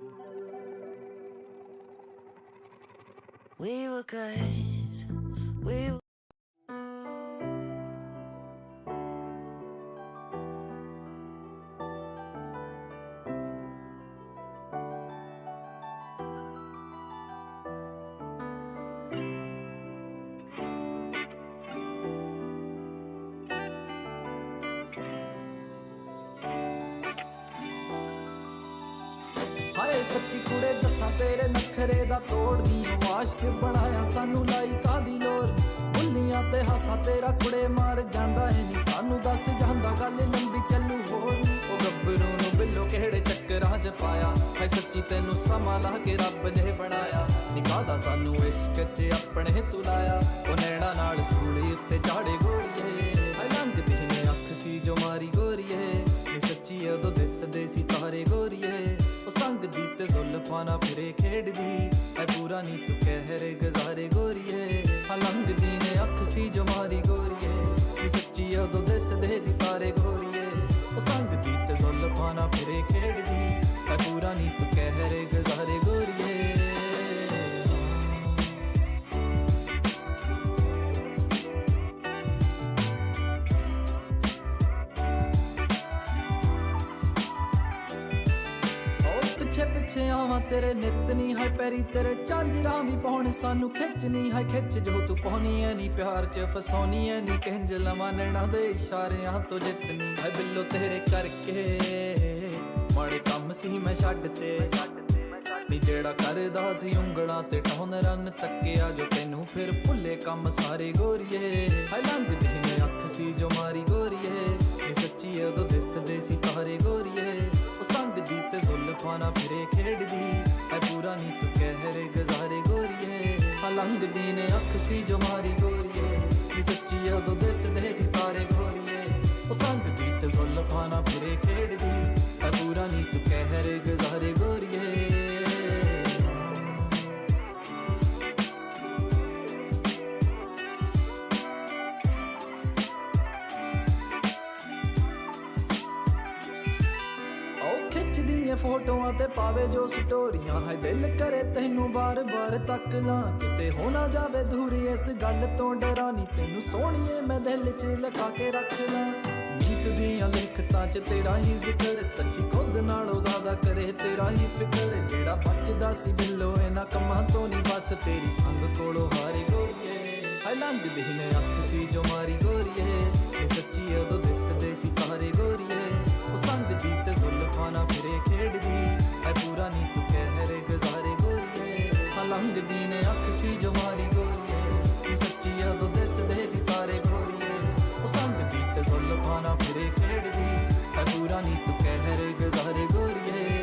We were good. We were ਹਾਏ ਸੱਚੀ ਕੁੜੇ ਦੱਸਾਂ ਤੇਰੇ ਨਖਰੇ ਦਾ ਤੋੜਦੀ ਆਸ਼ਕ ਬਣਾਇਆ ਸਾਨੂੰ ਲਾਈ ਕਾਦੀ ਲੋਰ ਬੁੱਲੀਆਂ ਤੇ ਹਾਸਾ ਤੇਰਾ ਕੁੜੇ ਮਾਰ ਜਾਂਦਾ ਏ ਨੀ ਸਾਨੂੰ ਦੱਸ ਜਾਂਦਾ ਗੱਲ ਲੰਬੀ ਚੱਲੂ ਹੋਰ ਉਹ ਗੱਭਰੂ ਨੂੰ ਬਿੱਲੋ ਕਿਹੜੇ ਚੱਕਰਾਂ 'ਚ ਪਾਇਆ ਹਾਏ ਸੱਚੀ ਤੈਨੂੰ ਸਮਾਂ ਲਾ ਕੇ ਰੱਬ ਨੇ ਬਣਾਇਆ ਨਿਕਾਹਦਾ ਸਾਨੂੰ ਇਸ਼ਕ 'ਚ ਆਪਣੇ ਤੂੰ ਲਾਇਆ ਉਹ ਨੈਣਾ ਨਾਲ ਸੂਲੀ ਉੱਤੇ ਝਾੜੇ ਗੋਰੀਏ ਹਾਏ ਲੰਘਦੀ ਨੇ ਅੱਖ ਸੀ ਜੋ ਮਾਰੀ ਗੋਰੀਏ ਨੀ ਸੱਚੀ ਉਦੋਂ ਦਿਸਦੇ ਸੀ ਤਾਰੇ ਗੋਰੀਏ ਉਹ ਸੰਗ ਦੀ ਤੇ ਜ਼ੁਲਫਾਂ ਨਾਲ ਫਿਰੇ ਖੇਡਦੀ ਐ ਪੂਰਾ ਨੀ ਤੂੰ ਕਹਿਰ ਗੁਜ਼ਾਰੇ ਗੋਰੀਏ ਹਾਂ ਲੰਘਦੀ ਨੇ ਅੱਖ ਸੀ ਜੋ ਮਾਰੀ ਗੋਰੀਏ ਨੀ ਸੱਚੀ ਉਦੋਂ ਦਿਸਦੇ ਸੀ ਤਾਰੇ ਗੋਰੀਏ ਉਹ ਸੰਗ ਦੀ ਤੇ ਜ਼ੁਲਫਾਂ ਨਾਲ ਫਿਰੇ ਖੇਡਦੀ ਐ ਪੂਰਾ ਨੀ ਤੂੰ ਕਹਿਰ ਗੁਜ਼ਾਰੇ ਗੋਰੀਏ ਪਿੱਛੇ ਆਵਾਂ ਤੇਰੇ ਨਿੱਤ ਨੀ ਹੈ ਪੈਰੀ ਤੇਰੇ ਝਾਂਜਰਾਂ ਵੀ ਪਾਉਣ ਸਾਨੂੰ ਖਿੱਚ ਨੀ ਹੈ ਖਿੱਚ ਜੋ ਤੂੰ ਪਾਉਣੀ ਐ ਨੀ ਪਿਆਰ 'ਚ ਫਸਾਉਣੀ ਐ ਨੀ ਕਿੰਜ ਲਵਾਂ ਨੈਣਾ ਦੇ ਇਸ਼ਾਰਿਆਂ ਤੋਂ ਜਿੱਤਨੀ ਹੈ ਬਿੱਲੋ ਤੇਰੇ ਕਰਕੇ ਮਾੜੇ ਕੰਮ ਸੀ ਮੈਂ ਛੱਡ ਤੇ ਨੀ ਜਿਹੜਾ ਕਰਦਾ ਸੀ ਉਂਗਲਾਂ ਤੇ ਟੌਨ ਰਨ ਤੱਕਿਆ ਜੋ ਤੈਨੂੰ ਫਿਰ ਭੁੱਲੇ ਕੰਮ ਸਾਰੇ ਗੋਰੀਏ ਹਾਏ ਲੰਘਦੀ ਨੇ ਅੱਖ ਸੀ ਜੋ ਮਾਰੀ ਗੋਰੀਏ ਨੀ ਸੱਚੀ ਉਦੋਂ ਦਿਸਦੇ ਸੀ ਤਾਰੇ ਗੋਰੀਏ ਉਹ ਸੰਗ ਦੀ ਤੇ ਜ਼ੁਲਫਾਂ ਨਾਲ ਫਿਰੇ ਖੇਡਦੀ ਐ ਪੂਰਾ ਨੀ ਤੂੰ ਕਹਿਰ ਗੁਜ਼ਾਰੇ ਗੋਰੀਏ ਹਾਂ ਲੰਘਦੀ ਨੇ ਅੱਖ ਸੀ ਜੋ ਮਾਰੀ ਗੋਰੀਏ ਨੀ ਸੱਚੀ ਉਦੋਂ ਦਿਸਦੇ ਸੀ ਤਾਰੇ ਗੋਰੀਏ ਉਹ ਸੰਗ ਦੀ ਤੇ ਜ਼ੁਲਫਾਂ ਨਾਲ ਫਿਰੇ ਖੇਡਦੀ ਐ ਪੂਰਾ ਨੀ ਤੂੰ ਕਹਿਰ ਗੁਜ਼ਾਰੇ ਗੋਰੀਏ ਫੋਟੋਆਂ ਤੇ ਪਾਵੇ ਜੋ ਸਟੋਰੀਆਂ ਹੈ ਦਿਲ ਕਰੇ ਤੈਨੂੰ ਬਾਰ-ਬਾਰ ਤੱਕ ਲਾਂ ਕਿਤੇ ਹੋ ਨਾ ਜਾਵੇ ਦੂਰੀ ਇਸ ਗੱਲ ਤੋਂ ਡਰਾਂ ਨੀ ਤੈਨੂੰ ਸੋਹਣੀਏ ਮੈਂ ਦਿਲ 'ਚ ਲਗਾ ਕੇ ਰੱਖ ਲਾਂ ਨੀਤ ਦੀਆਂ ਲਿਖਤਾਂ 'ਚ ਤੇਰਾ ਹੀ ਜ਼ਿਕਰ ਸੱਚੀ ਖੁਦ ਨਾਲੋਂ ਜ਼ਿਆਦਾ ਕਰੇ ਤੇਰਾ ਹੀ ਫਿਕਰ ਜਿਹੜਾ ਬਚਦਾ ਸੀ ਬਿੱਲੋ ਇਹਨਾਂ ਕੰਮਾਂ ਤੋਂ ਨੀ ਬਸ ਤੇਰੀ ਸੰਗ ਕੋਲੋਂ ਹਾਰੇ ਗੋਰੀਏ ਹਾਏ ਲੰਘਦੀ ਨੇ ਅੱਖ ਸੀ ਜੋ ਮਾਰੀ ਗੋਰੀਏ ਨੀ ਸੱਚੀ ਉਦੋਂ ਦਿਸਦੇ ਸੀ ਤਾਰੇ ਗੋਰੀਏ ਉਹ ਸੰਗ ਦੀ ਤੇ ਜ਼ੁਲਫਾਂ ਨਾਲ ਫਿਰੇ ਖੇਡਦੀ ਐ ਪੂਰਾ ਨੀ ਤੂੰ ਕਹਿਰ ਗੁਜ਼ਾਰੇ ਗੋਰੀਏ ਹਾਂ ਲੰਘਦੀ ਨੇ ਅੱਖ ਸੀ ਜੋ ਮਾਰੀ ਗੋਰੀਏ ਨੀ ਸੱਚੀ ਉਦੋਂ ਦਿਸਦੇ ਸੀ ਤਾਰੇ ਗੋਰੀਏ ਉਹ ਸੰਗ ਦੀ ਤੇ ਜ਼ੁਲਫਾਂ ਨਾਲ ਫਿਰੇ ਖੇਡਦੀ ਐ ਪੂਰਾ ਨੀ ਤੂੰ ਕਹਿਰ ਗੁਜ਼ਾਰੇ ਗੋਰੀਏ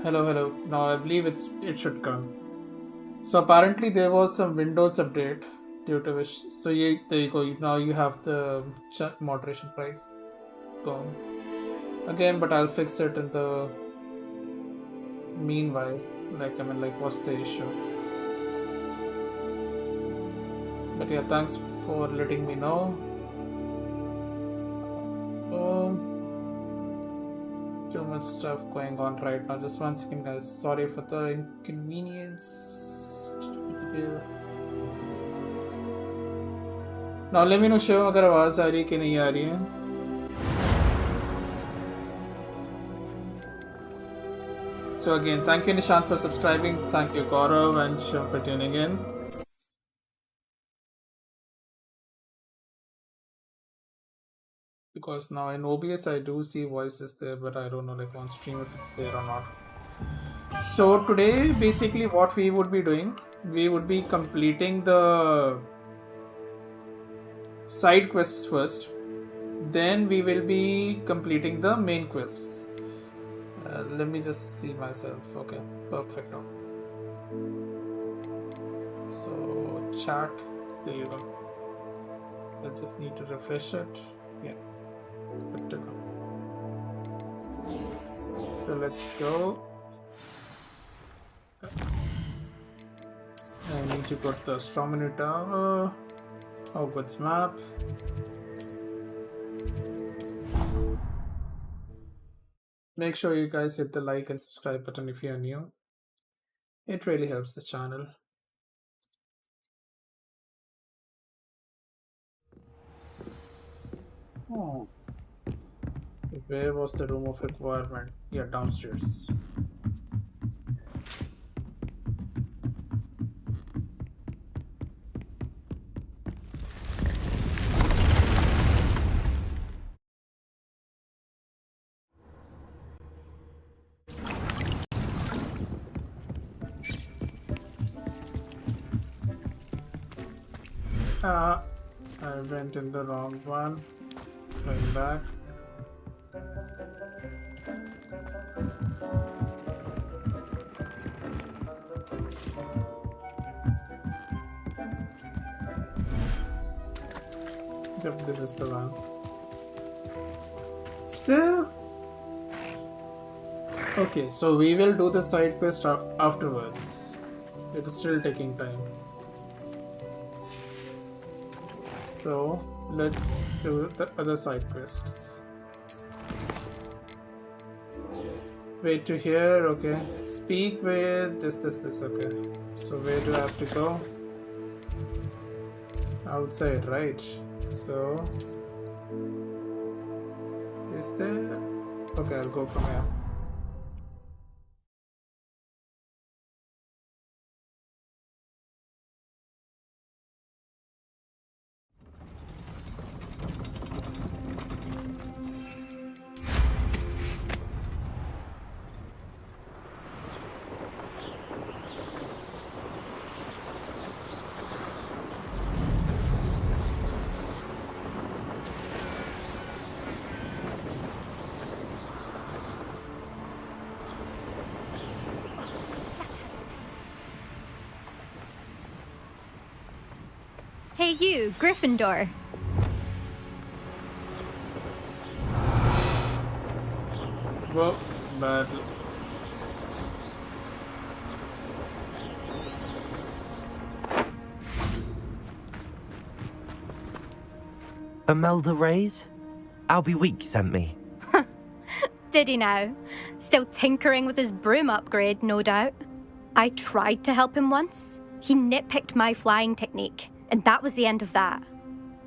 Hello, hello. Now I believe it should come. So apparently there was some Windows update due to which. So there you go. Now you have the moderation rights gone again, but I'll fix it in the meanwhile. Like, what's the issue? But yeah, thanks for letting me know. Too much stuff going on right now. Just one second, guys. Sorry for the inconvenience. Now let me know Shiv अगर आवाज आ रही है कि नहीं आ रही है. So again, thank you Nishant for subscribing. Thank you Gaurav and Shiv for tuning in. Because now in OBS I do see voices there, but I don't know like on stream if it's there or not. So today basically what we would be doing, we would be completing the side quests first, then we will be completing the main quests. Let me just see myself. Okay, perfect. So chat, there you go. I just need to refresh it. Yeah, good to go. So let's go. I need to put the astronomy tower, Hogwarts map. Make sure you guys hit the like and subscribe button if you are new. It really helps the channel. Oh. Where was the room of requirement? Yeah, downstairs. I went in the wrong one. Going back. Yep, this is the one. Still? Okay, so we will do the side quest afterwards. It is still taking time. So let's do the other side quests. Wait to hear, okay. Speak with this, okay. So where do I have to go? Outside, right? So is there? Okay, I'll go from here. Hey you, Gryffindor. Well, but Imelda Reyes? Albie Week sent me. Did he now? Still tinkering with his broom upgrade, no doubt. I tried to help him once. He nitpicked my flying technique, and that was the end of that.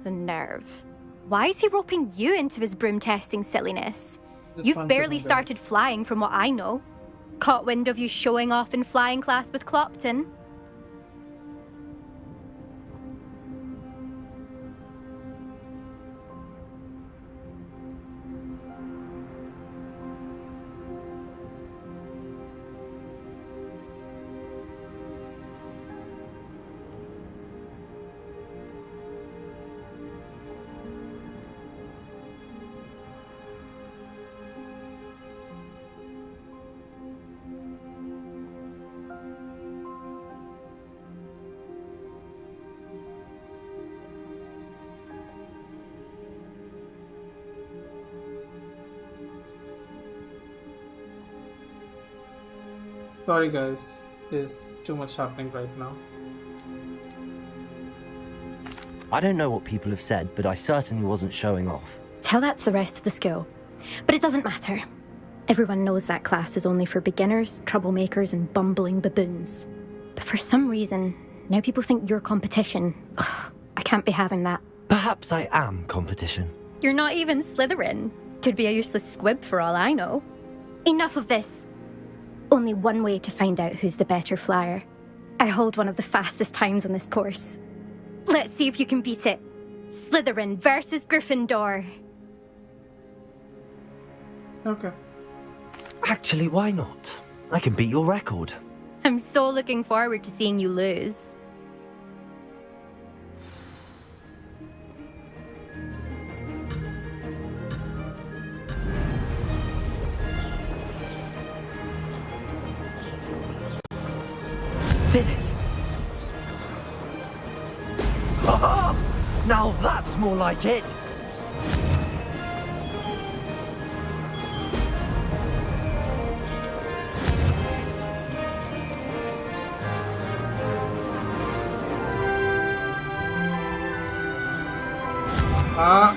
The nerve. Why is he roping you into his broom testing silliness? You've barely started flying from what I know. Caught wind of you showing off in flying class with Clopton. Sorry guys, there's too much happening right now. I don't know what people have said, but I certainly wasn't showing off. Tell that to the rest of the school. But it doesn't matter. Everyone knows that class is only for beginners, troublemakers, and bumbling baboons. But for some reason, now people think you're competition. Ugh, I can't be having that. Perhaps I am competition. You're not even Slytherin. Could be a useless squib for all I know. Enough of this. Only one way to find out who's the better flyer. I hold one of the fastest times on this course. Let's see if you can beat it. Slytherin versus Gryffindor. Okay. Actually, why not? I can beat your record. I'm so looking forward to seeing you lose. Did it? Now that's more like it! Ah.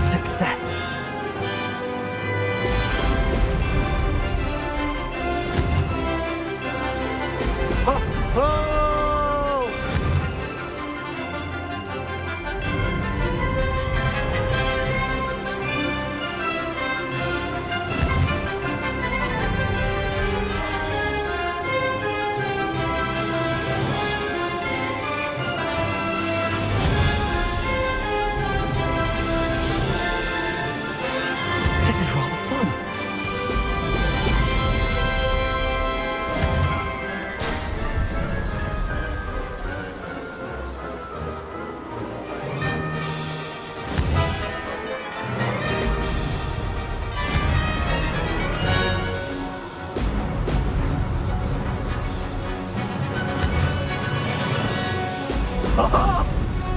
Success. Oh, oh! This is rather fun.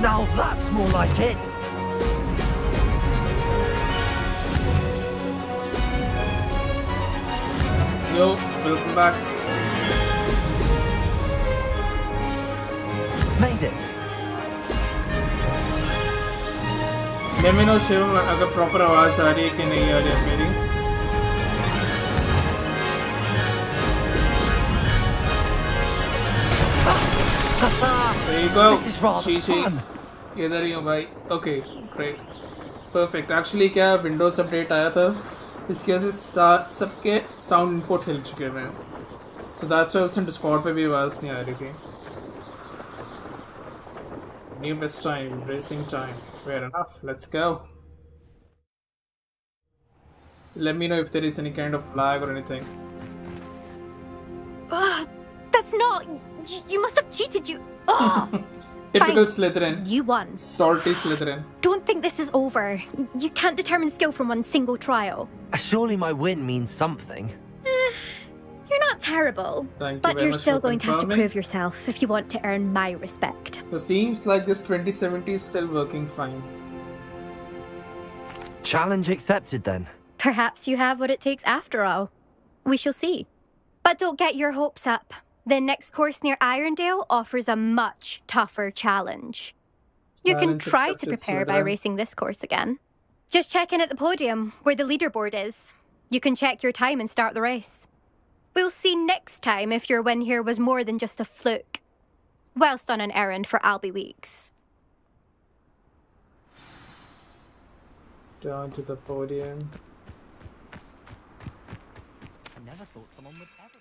Now that's more like it. Yo, welcome back. Made it. Let me know Shivam अगर proper आवाज आ रही है कि नहीं आ रही है मेरी. There you go. This is rather fun. इधर ही हूँ भाई. Okay, great, perfect. Actually क्या Windows update आया था, इसकी वजह से सबके साउंड इनपुट हिल चुके हैं. So that's why उसने Discord पे भी आवाज नहीं आ रही थी. New best time, racing time. Fair enough. Let's go. Let me know if there is any kind of lag or anything. That's not... You must have cheated, you... Ugh. Typical Fine. Slytherin. You won. Salty Slytherin. Don't think this is over. You can't determine skill from one single trial. Surely my win means something. You're not terrible. Thank you But very you're much still for going to have to confirming. prove yourself if you want to earn my respect. So seems like this 2070 is still working fine. Challenge accepted then. Perhaps you have what it takes after all. We shall see. But don't get your hopes up. The next course near Irondale offers a much tougher challenge. You can Challenge try to accepted, prepare by Slytherin. racing this course again. Just check in at the podium, where the leaderboard is. You can check your time and start the race. We'll see next time if your win here was more than just a fluke. Whilst on an errand for Albie Weeks. Down to the podium. I never thought someone would ever.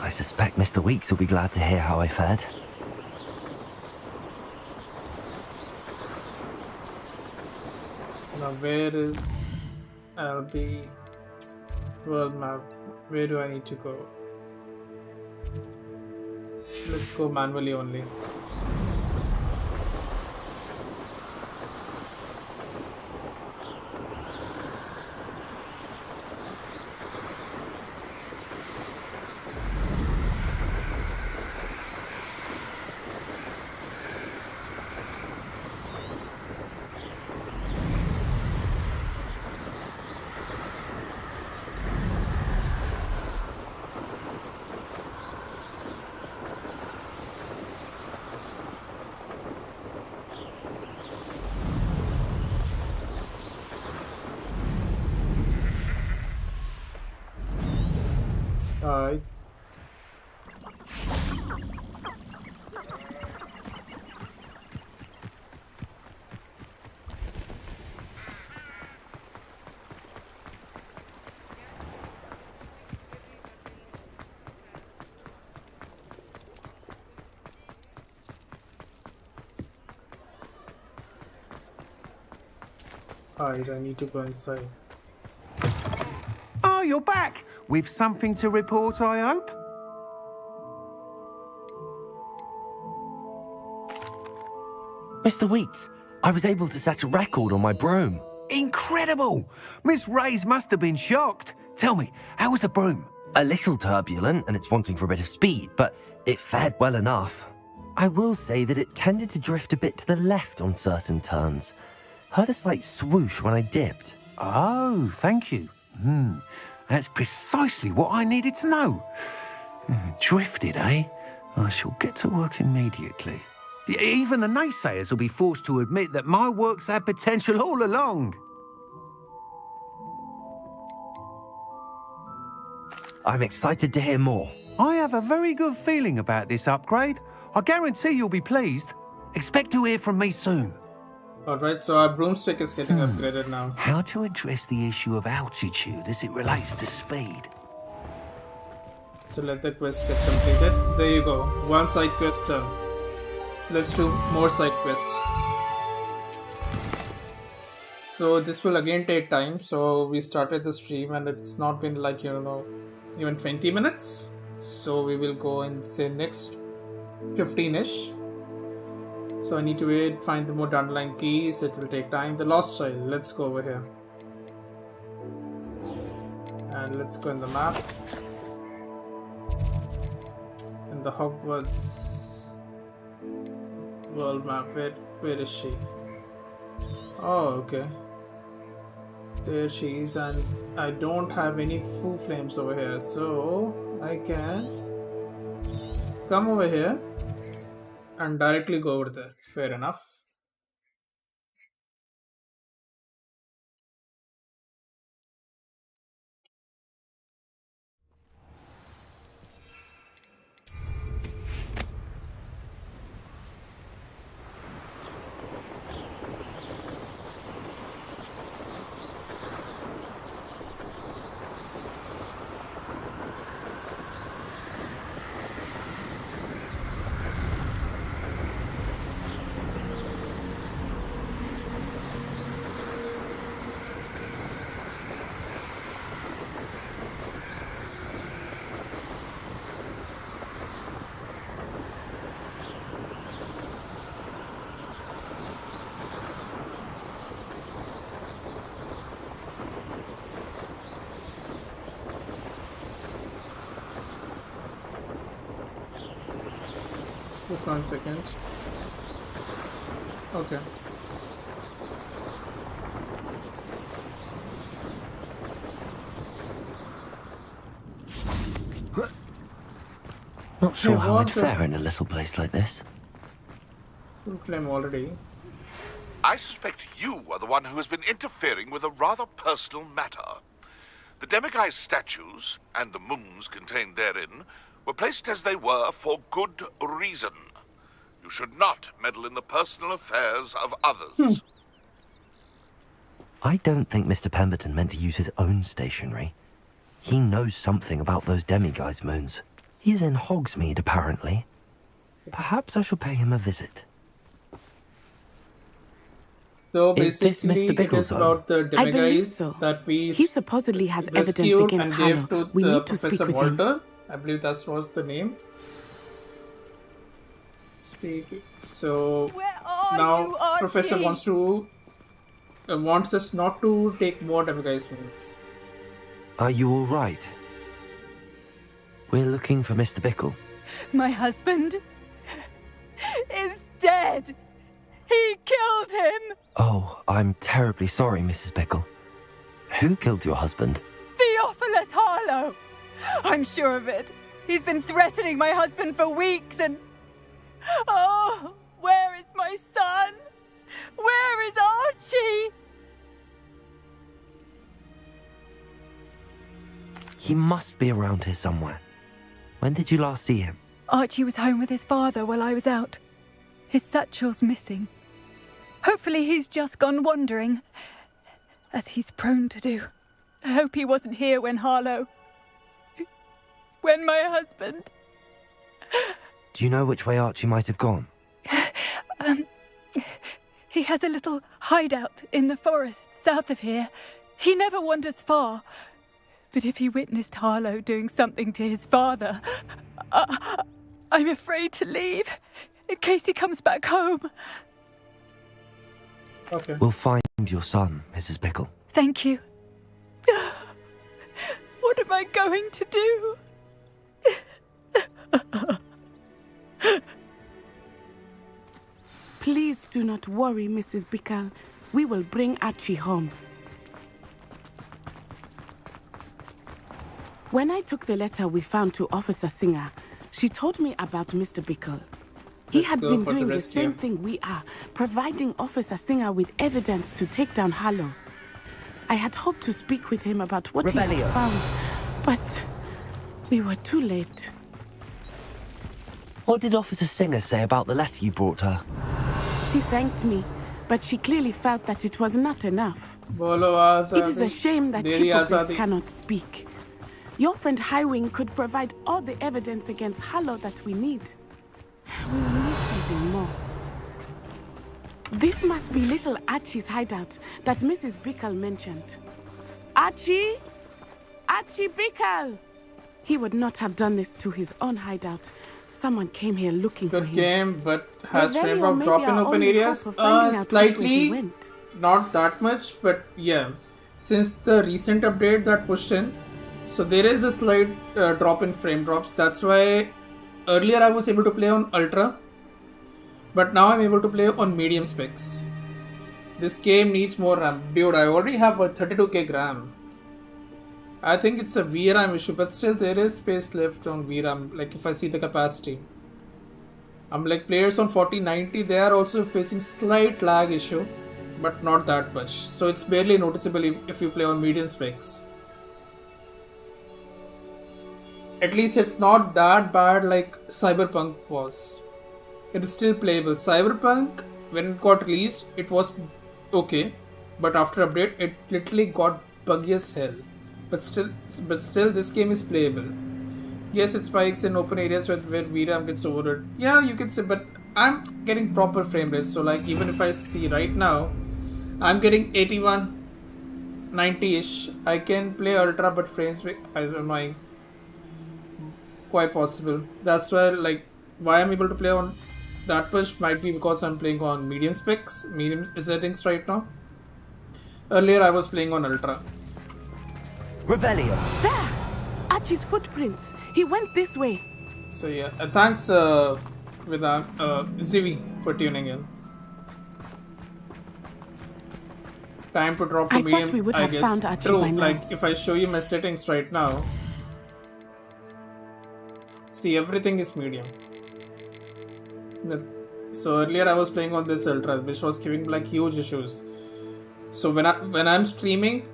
I suspect Mr. Weeks will be glad to hear how I fared. Now where is LB world map? Where do I need to go? Let's go manually only. Alright. Alright, I need to go inside. Oh, you're back! With something to report, I hope? Mr. Weeks, I was able to set a record on my broom. Incredible! Miss Ray's must have been shocked. Tell me, how was the broom? A little turbulent and it's wanting for a bit of speed, but it fared well enough. I will say that it tended to drift a bit to the left on certain turns. Heard a slight swoosh when I dipped. Oh, thank you. That's precisely what I needed to know. Drifted, eh? I shall get to work immediately. Even the naysayers will be forced to admit that my work's had potential all along. I'm excited to hear more. I have a very good feeling about this upgrade. I guarantee you'll be pleased. Expect to hear from me soon. Alright, so our broomstick is getting upgraded now. How to address the issue of altitude as it relates to speed. So let the quest get completed. There you go. One side quest done. Let's do more side quests. So this will again take time. So we started the stream and it's not been like, even 20 minutes. So we will go in, say, next 15-ish. So I need to wait, find the more underlying keys. It will take time. The lost child. Let's go over here. And let's go in the map. In the Hogwarts world map. Where is she? Oh, okay. There she is, and I don't have any full flames over here, so I can come over here and directly go over there. Fair enough. Just 1 second. Okay. Not sure There how I'd was a- fare in a little place like this. Full flame already. I suspect you are the one who has been interfering with a rather personal matter. The demiguy's statues, and the moons contained therein, were placed as they were for good reason. You should not meddle in the personal affairs of others. I don't think Mr. Pemberton meant to use his own stationery. He knows something about those demiguise moons. He's in Hogsmeade, apparently. Perhaps I shall pay him a visit. So Is this basically, Mr. it is Bickle's about the I believe demiguise so. that we He supposedly has evidence rescued against and Harlow. gave to We the need to speak Professor with him. Walter. I believe that was the name. Speaking. So now Professor wants us not to take more demiguise moons. Are you all right? We're looking for Mr. Bickle. My husband is dead. He killed him. Oh, I'm terribly sorry, Mrs. Bickle. Who killed your husband? Theophilus Harlow. I'm sure of it. He's been threatening my husband for weeks and... Oh, where is my son? Where is Archie? He must be around here somewhere. When did you last see him? Archie was home with his father while I was out. His satchel's missing. Hopefully he's just gone wandering, as he's prone to do. I hope he wasn't here when when my husband... Do you know which way Archie might have gone? He has a little hideout in the forest south of here. He never wanders far. But if he witnessed Harlow doing something to his father, I'm afraid to leave, in case he comes back home. Okay. We'll find your son, Mrs. Pickle. Thank you. What am I going to do? Please do not worry, Mrs. Bickle. We will bring Archie home. When I took the letter we found to Officer Singer, she told me about Mr. Bickle. He had been doing the same thing we are, providing Officer Singer with evidence to take down Harlow. I had hoped to speak with him about what he had found, but we were too late. What did Officer Singer say about the letter you brought her? She thanked me, but she clearly felt that it was not enough. It is a shame that hypocrites cannot speak. Your friend Highwing could provide all the evidence against Harlow that we need. We will need something more. This must be little Archie's hideout that Mrs. Bickle mentioned. Archie? Archie Bickle! He would not have done this to his own hideout. Someone came here looking for him. Good game, but has frame Revelio rate may drop be in our open only areas? hope of finding out which way he Slightly, went. not that much, but yeah. Since the recent update that pushed in, so there is a slight drop in frame drops. That's why earlier I was able to play on Ultra, but now I'm able to play on medium specs. This game needs more RAM. Dude, I already have a 32k RAM. I think it's a VRAM issue, but still there is space left on VRAM, like if I see the capacity. I'm like players on 4090, they are also facing slight lag issue, but not that much. So it's barely noticeable if you play on medium specs. At least it's not that bad like Cyberpunk was. It is still playable. Cyberpunk, when it got released, it was okay, but after update, it literally got buggy as hell. But still, this game is playable. Yes, it spikes in open areas where VRAM gets overloaded. Yeah, you can say, but I'm getting proper frame rates. So like, even if I see right now, I'm getting 81, 90-ish. I can play Ultra, but frames are quite possible. That's why, like, why I'm able to play on that much might be because I'm playing on medium specs, medium settings right now. Earlier, I was playing on Ultra. Revelio. There! Archie's footprints. He went this way. So yeah, thanks Zivi for tuning in. Time to drop to I medium, thought we would I have guess. found Archie True, by now. like if I show you my settings right now, see everything is medium. So earlier I was playing on this Ultra, which was giving like huge issues. So when I'm streaming,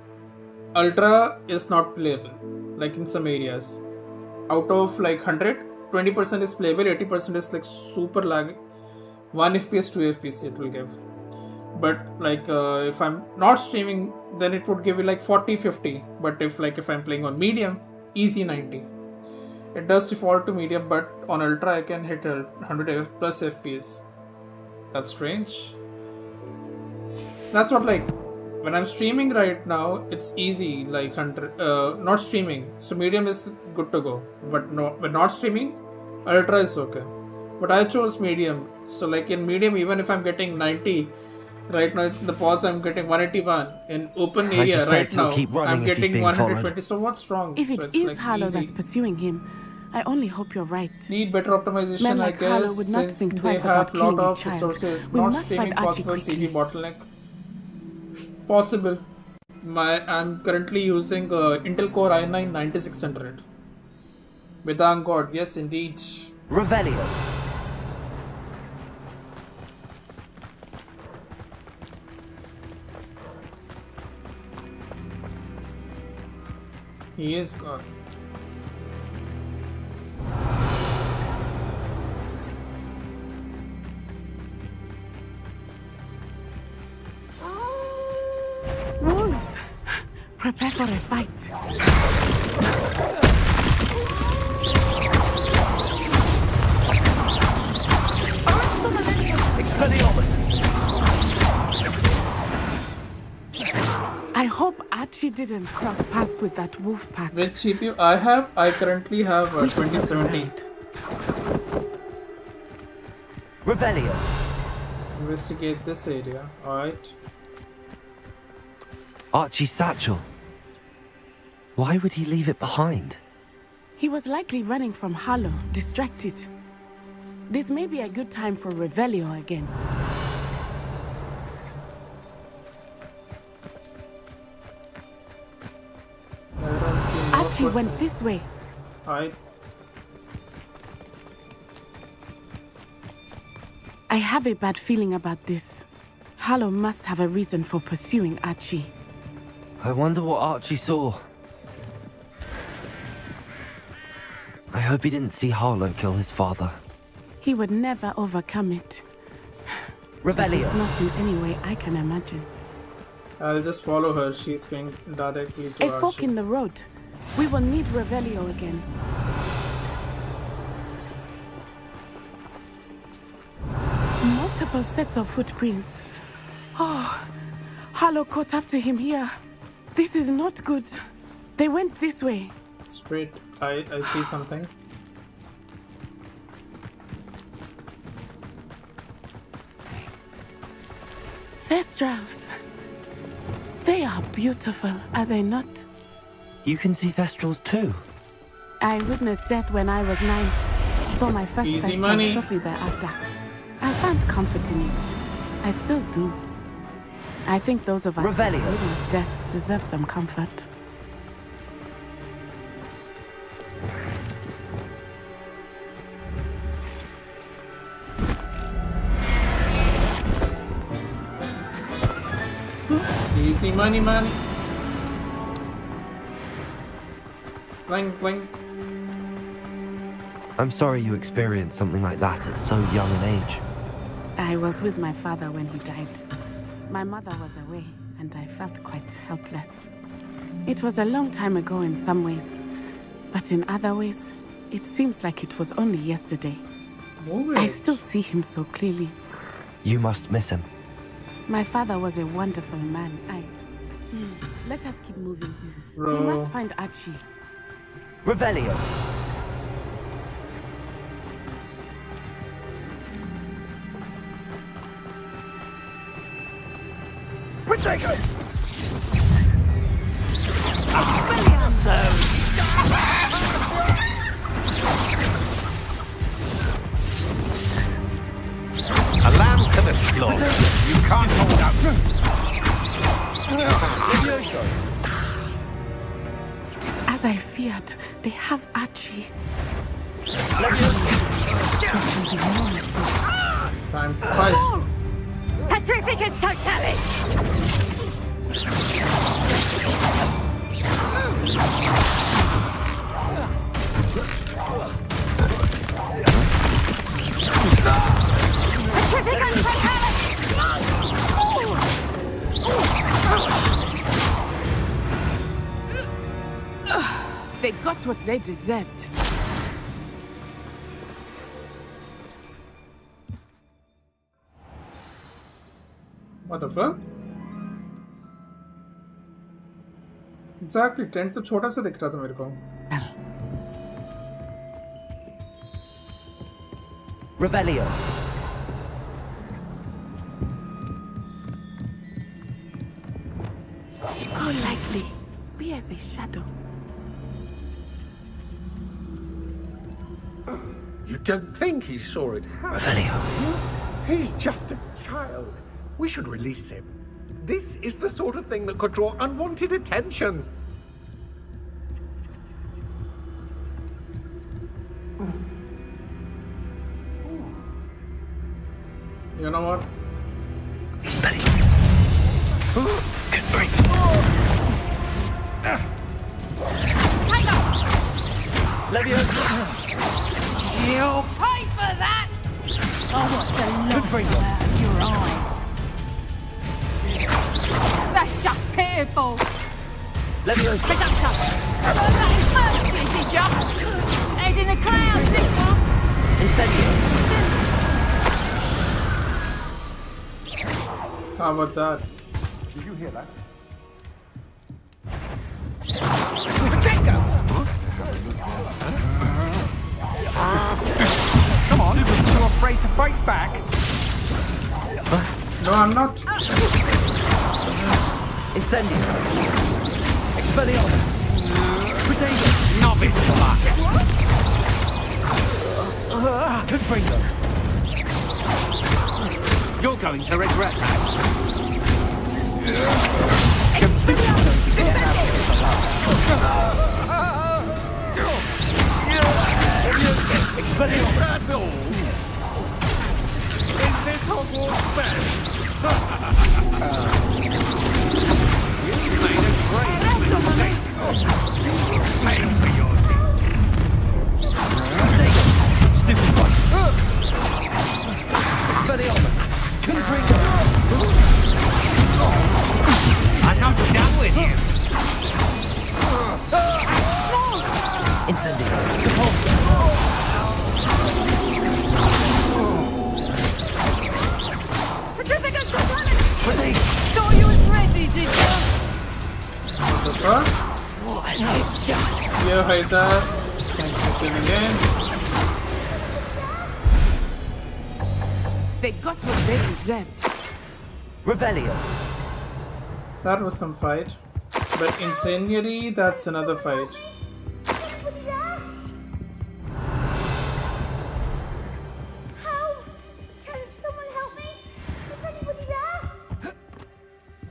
Ultra is not playable, like in some areas. Out of like 100, 20% is playable, 80% is like super laggy. 1 FPS, 2 FPS it will give. But like if I'm not streaming, then it would give you like 40, 50. But if I'm playing on medium, easy 90. It does default to medium, but on Ultra I can hit 100 plus FPS. That's strange. That's what like when I'm streaming right now, it's easy like 100. Not streaming, so medium is good to go. But not streaming, Ultra is okay. But I chose medium. So like in medium, even if I'm getting 90. Right now, in the pause I'm getting 181. In open area right now, I'm getting 120. So what's wrong? If it so is like Harlow easy. that's pursuing him, I only hope you're right. Need better optimization, Men I like Harlow guess, would not since think they twice have about lot killing a of child. resources. We Not must streaming find Archie possible, CD quickly. bottleneck. Possible. I'm currently using Intel Core i9 9600. Vedang God, yes indeed. Revelio. He is God. Prepare for a fight. Expelliarmus! I hope Archie didn't cross paths with that wolf pack. Which CPU I have? I currently have 2017. Revelio. Investigate this area. Alright. Archie's satchel. Why would he leave it behind? He was likely running from Harlow, distracted. This may be a good time for Revelio again. I don't see no Archie went footprint. this way. Alright. I have a bad feeling about this. Harlow must have a reason for pursuing Archie. I wonder what Archie saw. I hope he didn't see Harlow kill his father. He would never overcome it. Revelio. It's not in any way I can imagine. I'll just follow her. She's going directly to A fork Archie. in the road. We will need Revelio again. Multiple sets of footprints. Oh, Harlow caught up to him here. This is not good. They went this way. Straight. I see something. Thestrals. They are beautiful, are they not? You can see Thestrals too. I witnessed death when I was 9. Saw my first Easy Thestral money. shortly thereafter. I found comfort in it. I still do. I think those of us who Revelio. witnessed death deserve some comfort. Easy money, man. Bling, bling. I'm sorry you experienced something like that at so young an age. I was with my father when he died. My mother was away, and I felt quite helpless. It was a long time ago in some ways, but in other ways, it seems like it was only yesterday. Move I it. still see him so clearly. You must miss him. My father was a wonderful man. Let us keep moving. Bro. We must find Archie. Revelio. A lamb to the slaughter. You can't hold up. It is as I feared. They have Archie. Time to fight. Petrificus totalis! Petrificus They got what they deserved. What the fuck? Exactly. Tent तो छोटा सा दिख रहा था मेरे को. Revelio. Go lightly. Be as a shadow. You don't think he saw it happen? Revelio. He's just a child. We should release him. This is the sort of thing that could draw unwanted attention. You know what? Experiments. Good break. Leviosa. You'll pay for that! Oh, what's the look out of your eyes? That's just pitiful! Leviosa. Head in the clouds, this one. Incendio. How about that? Did you hear that? Come on, you're too afraid to fight back. No, I'm not. Incendio. Expelliarmus. Protego. Novice market. Confringo. You're going to regret that. Expelliarmus. That's all. Is this Hogwarts best? You made a great mistake. Pay for your Protego. Stupid one. Expelliarmus. Confringo. I'm not done with you. Incendio. Repulsor. Protego. Thought you was ready, did you? What the fuck? What have you done? Yeah, hi there. Thanks for tuning in. They got what they deserved. Revelio. That was some fight. But Incendiary, that's another fight.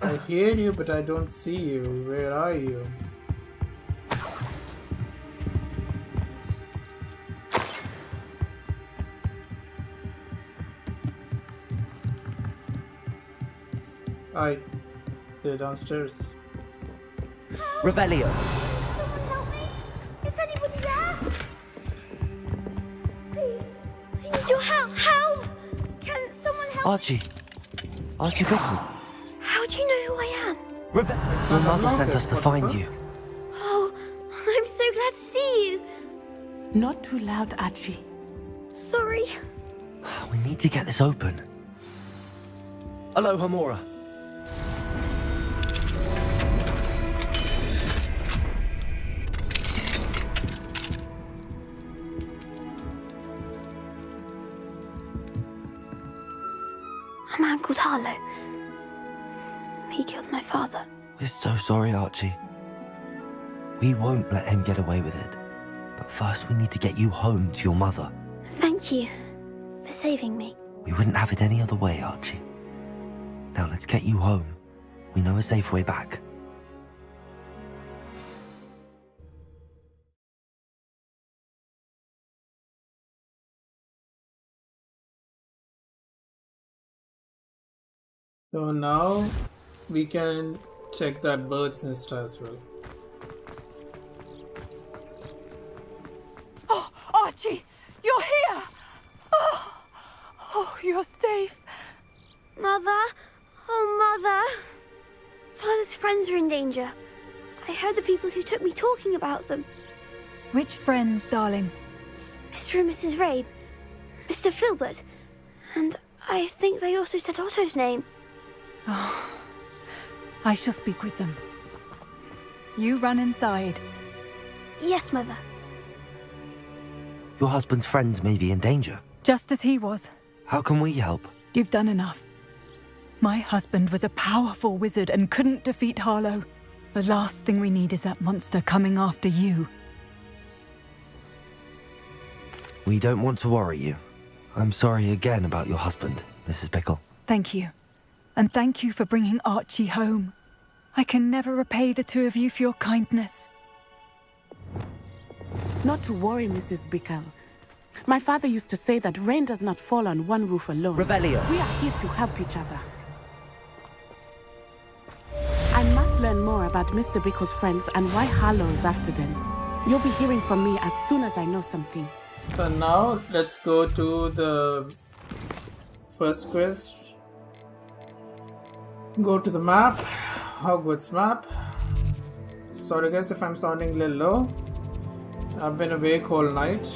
I hear you, but I don't see you. Where are you? They're downstairs. Revelio. Your help! Help! Can someone help? Archie. Archie Bickle. How do you know who I am? Your mother sent us to find you. Oh, I'm so glad to see you. Not too loud, Archie. Sorry. We need to get this open. Hello, Hamora. A man called Harlow. He killed my father. We're so sorry, Archie. We won't let him get away with it. But first we need to get you home to your mother. Thank you for saving me. We wouldn't have it any other way, Archie. Now let's get you home. We know a safe way back. So now we can check that bird's nest as well. Oh, Archie, you're here! Oh, you're safe. Mother? Oh, Mother. Father's friends are in danger. I heard the people who took me talking about them. Which friends, darling? Mr. and Mrs. Rabe, Mr. Filbert, and I think they also said Otto's name. Oh, I shall speak with them. You run inside. Yes, Mother. Your husband's friends may be in danger. Just as he was. How can we help? You've done enough. My husband was a powerful wizard and couldn't defeat Harlow. The last thing we need is that monster coming after you. We don't want to worry you. I'm sorry again about your husband, Mrs. Bickle. Thank you. And thank you for bringing Archie home. I can never repay the two of you for your kindness. Not to worry, Mrs. Bickle. My father used to say that rain does not fall on one roof alone. Revelio. We are here to help each other. I must learn more about Mr. Bickle's friends and why Harlow is after them. You'll be hearing from me as soon as I know something. So now let's go to the first quest. Go to the map, Hogwarts map. Sorry guys if I'm sounding a little low. I've been awake all night.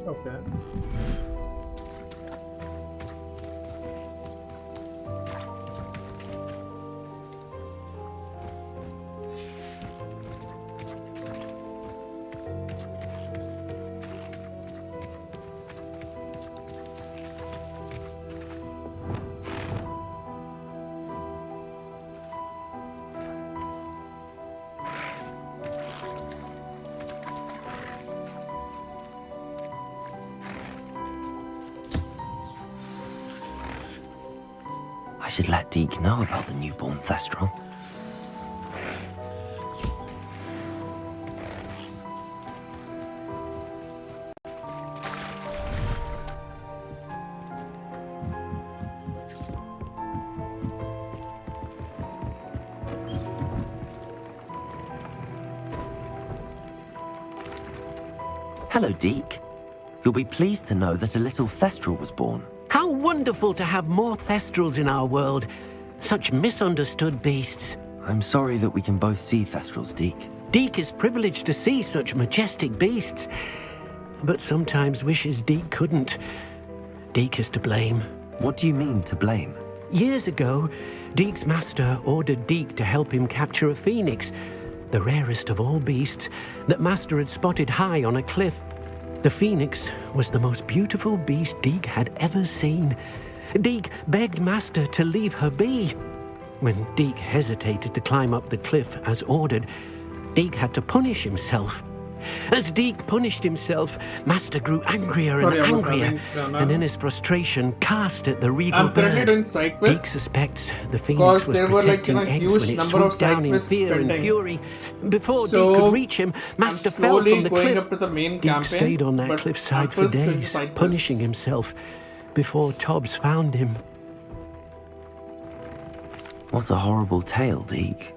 Okay. I should let Deke know about the newborn Thestral. Hello, Deke. You'll be pleased to know that a little Thestral was born. How wonderful to have more Thestrals in our world. Such misunderstood beasts. I'm sorry that we can both see Thestrals, Deke. Deke is privileged to see such majestic beasts, but sometimes wishes Deke couldn't. Deke is to blame. What do you mean, to blame? Years ago, Deke's master ordered Deke to help him capture a phoenix, the rarest of all beasts, that master had spotted high on a cliff. The phoenix was the most beautiful beast Deke had ever seen. Deke begged master to leave her be. When Deke hesitated to climb up the cliff as ordered, Deke had to punish himself. As Deke punished himself, master grew angrier and angrier, and in his frustration cast at the regal bird. Deke suspects the phoenix was protecting eggs when it swooped down in fear and fury. Before Deke could reach him, master fell from the cliff. Deke stayed on that cliffside for days, punishing himself, before Tobbs found him. What a horrible tale, Deke.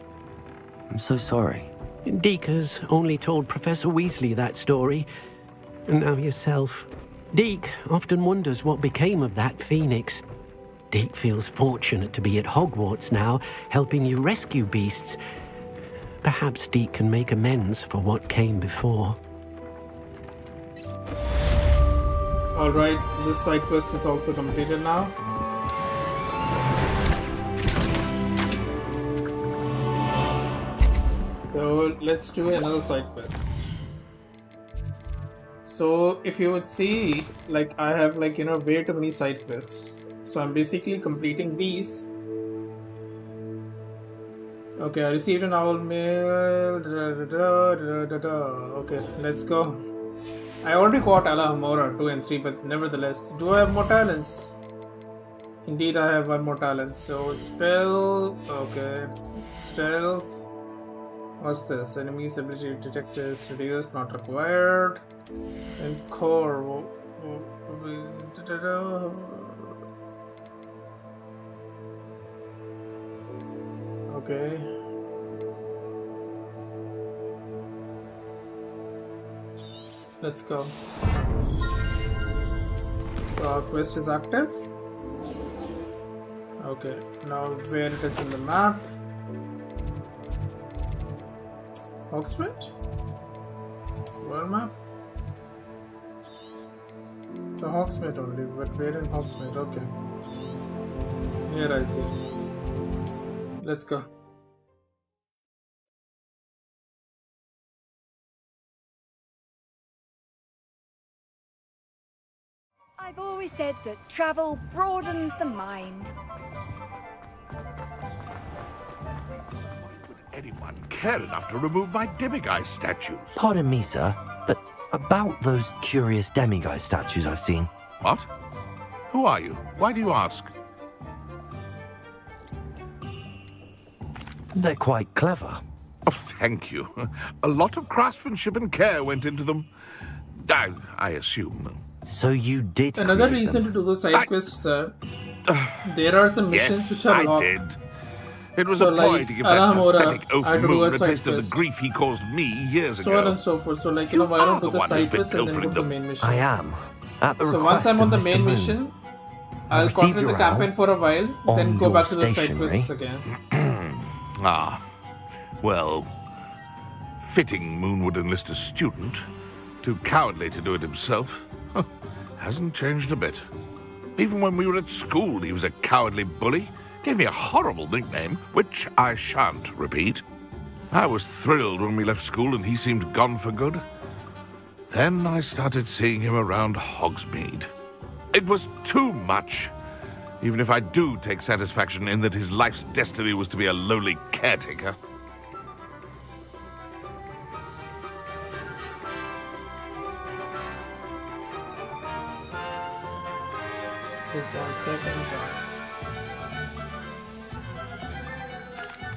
I'm so sorry. Deke has only told Professor Weasley that story, and now yourself. Deke often wonders what became of that phoenix. Deke feels fortunate to be at Hogwarts now, helping you rescue beasts. Perhaps Deke can make amends for what came before. Alright, this side quest is also completed now. So let's do another side quest. So if you would see, like I have like way too many side quests. So I'm basically completing these. Okay, I received an owl mail. Okay, let's go. I already got Alhamora 2 and 3, but nevertheless, do I have more talents? Indeed, I have one more talent. So spell. Okay, stealth. What's this? Enemy's ability to detect is reduced, not required. And core. Okay. Let's go. So our quest is active. Okay, now where it is in the map. Hogsmeade? World map? The Hogsmeade only, but where in Hogsmeade? Okay. Here I see it. Let's go. I've always said that travel broadens the mind. Anyone care enough to remove my demiguise statues? Pardon me, sir, but about those curious demiguise statues I've seen, What? Who are you? Why do you ask? They're quite clever. Oh, thank you. A lot of craftsmanship and care went into them. I assume. So you did Another create reason them. to do the side quests, sir. There are some missions Yes, which are I locked. did. It was So, a ploy like, to give that Alamora, pathetic oaf I had to do moon a a side taste of the quest. grief he caused me years So on ago. and so forth. So, like, You why don't are do the the one who's side been quest and then go pilfering to the them. main mission? I am. At the So request once I'm on the of Mr. main Moon. mission, I I'll received conquer the your campaign owl for a while, then on go your back to the side stationery. quests again. Ah, well, fitting Moon would enlist a student. Too cowardly to do it himself. Huh, hasn't changed a bit. Even when we were at school, he was a cowardly bully. Gave me a horrible nickname, which I shan't repeat. I was thrilled when we left school and he seemed gone for good. Then I started seeing him around Hogsmeade. It was too much. Even if I do take satisfaction in that his life's destiny was to be a lowly caretaker. Just 1 second.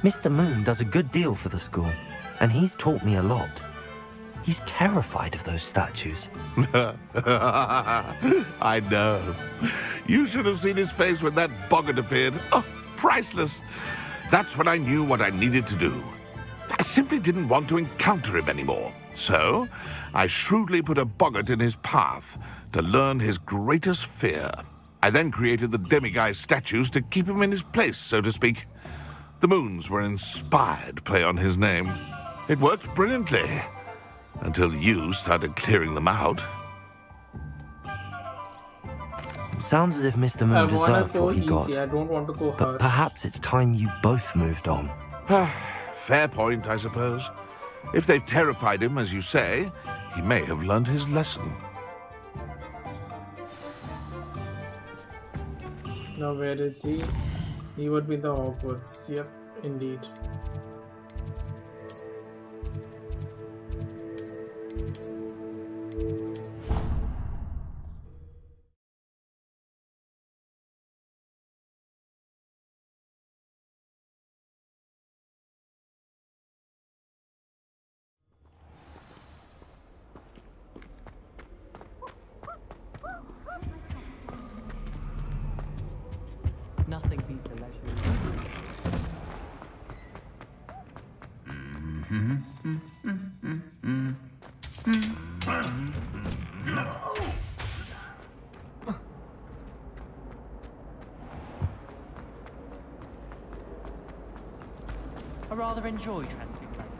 Mr. Moon does a good deal for the school, and he's taught me a lot. He's terrified of those statues. I know. You should have seen his face when that boggart appeared. Oh, priceless. That's when I knew what I needed to do. I simply didn't want to encounter him anymore. So, I shrewdly put a boggart in his path to learn his greatest fear. I then created the demiguise statues to keep him in his place, so to speak. The moons were an inspired play on his name. It worked brilliantly. Until you started clearing them out. Sounds as if Mr. I Moon wanna deserved go what he got. easy. I don't want to go But hard. perhaps it's time you both moved on. Fair point, I suppose. If they've terrified him, as you say, he may have learned his lesson. Now where is he? He would be in the Hogwarts. Yep, indeed. Nothing beats a leisure. I rather enjoy transfiguration.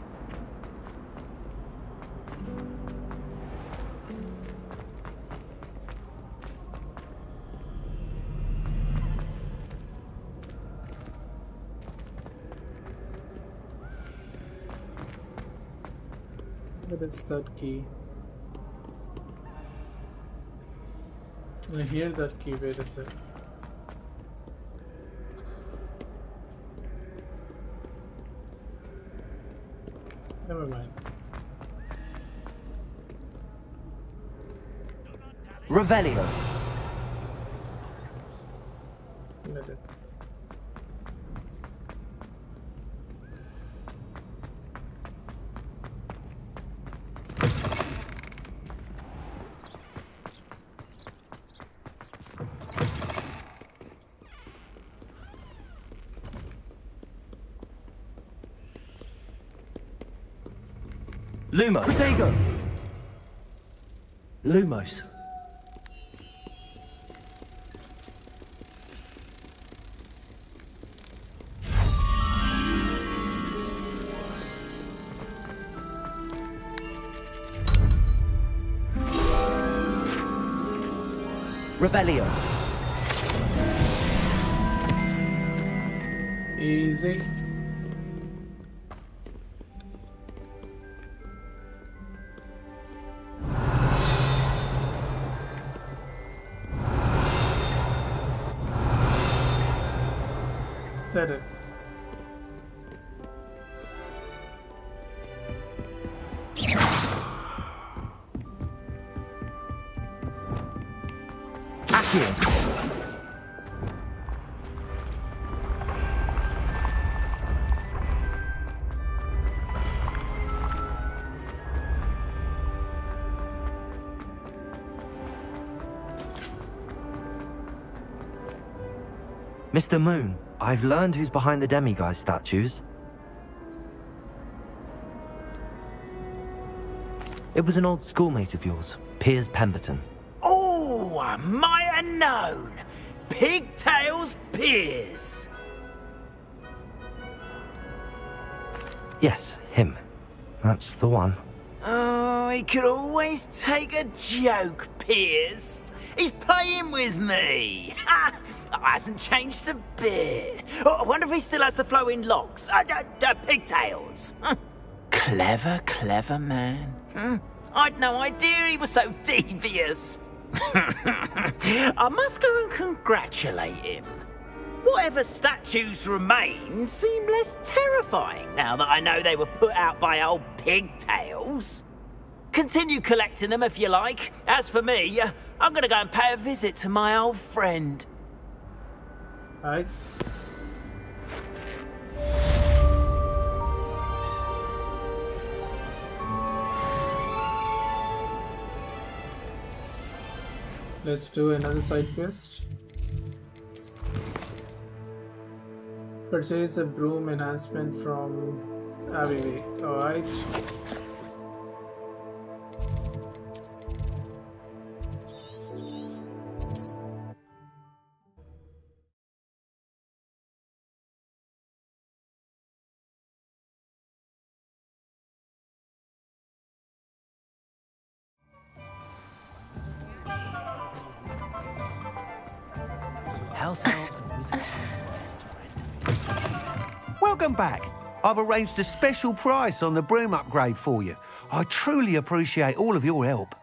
What is that key? I hear that key. Where is it? Never mind. Revelio. Let it. Lumos. Protego. Lumos. Revelio. Easy. Let it. you. Mr. Moon, I've learned who's behind the demiguise statues. It was an old schoolmate of yours, Piers Pemberton. Oh, I might have known. Pigtails Piers. Yes, him. That's the one. Oh, he could always take a joke, Piers. He's playing with me. Ha! Hasn't changed a bit. Oh, I wonder if he still has the flowing locks. Pigtails. Clever, clever man. I'd no idea he was so devious. I must go and congratulate him. Whatever statues remain seem less terrifying now that I know they were put out by old pigtails. Continue collecting them if you like. As for me, I'm gonna go and pay a visit to my old friend. Alright. Let's do another side quest. Purchase a broom enhancement from Abbey. Alright. House elves and wizards are best friend. Welcome back. I've arranged a special price on the broom upgrade for you. I truly appreciate all of your help.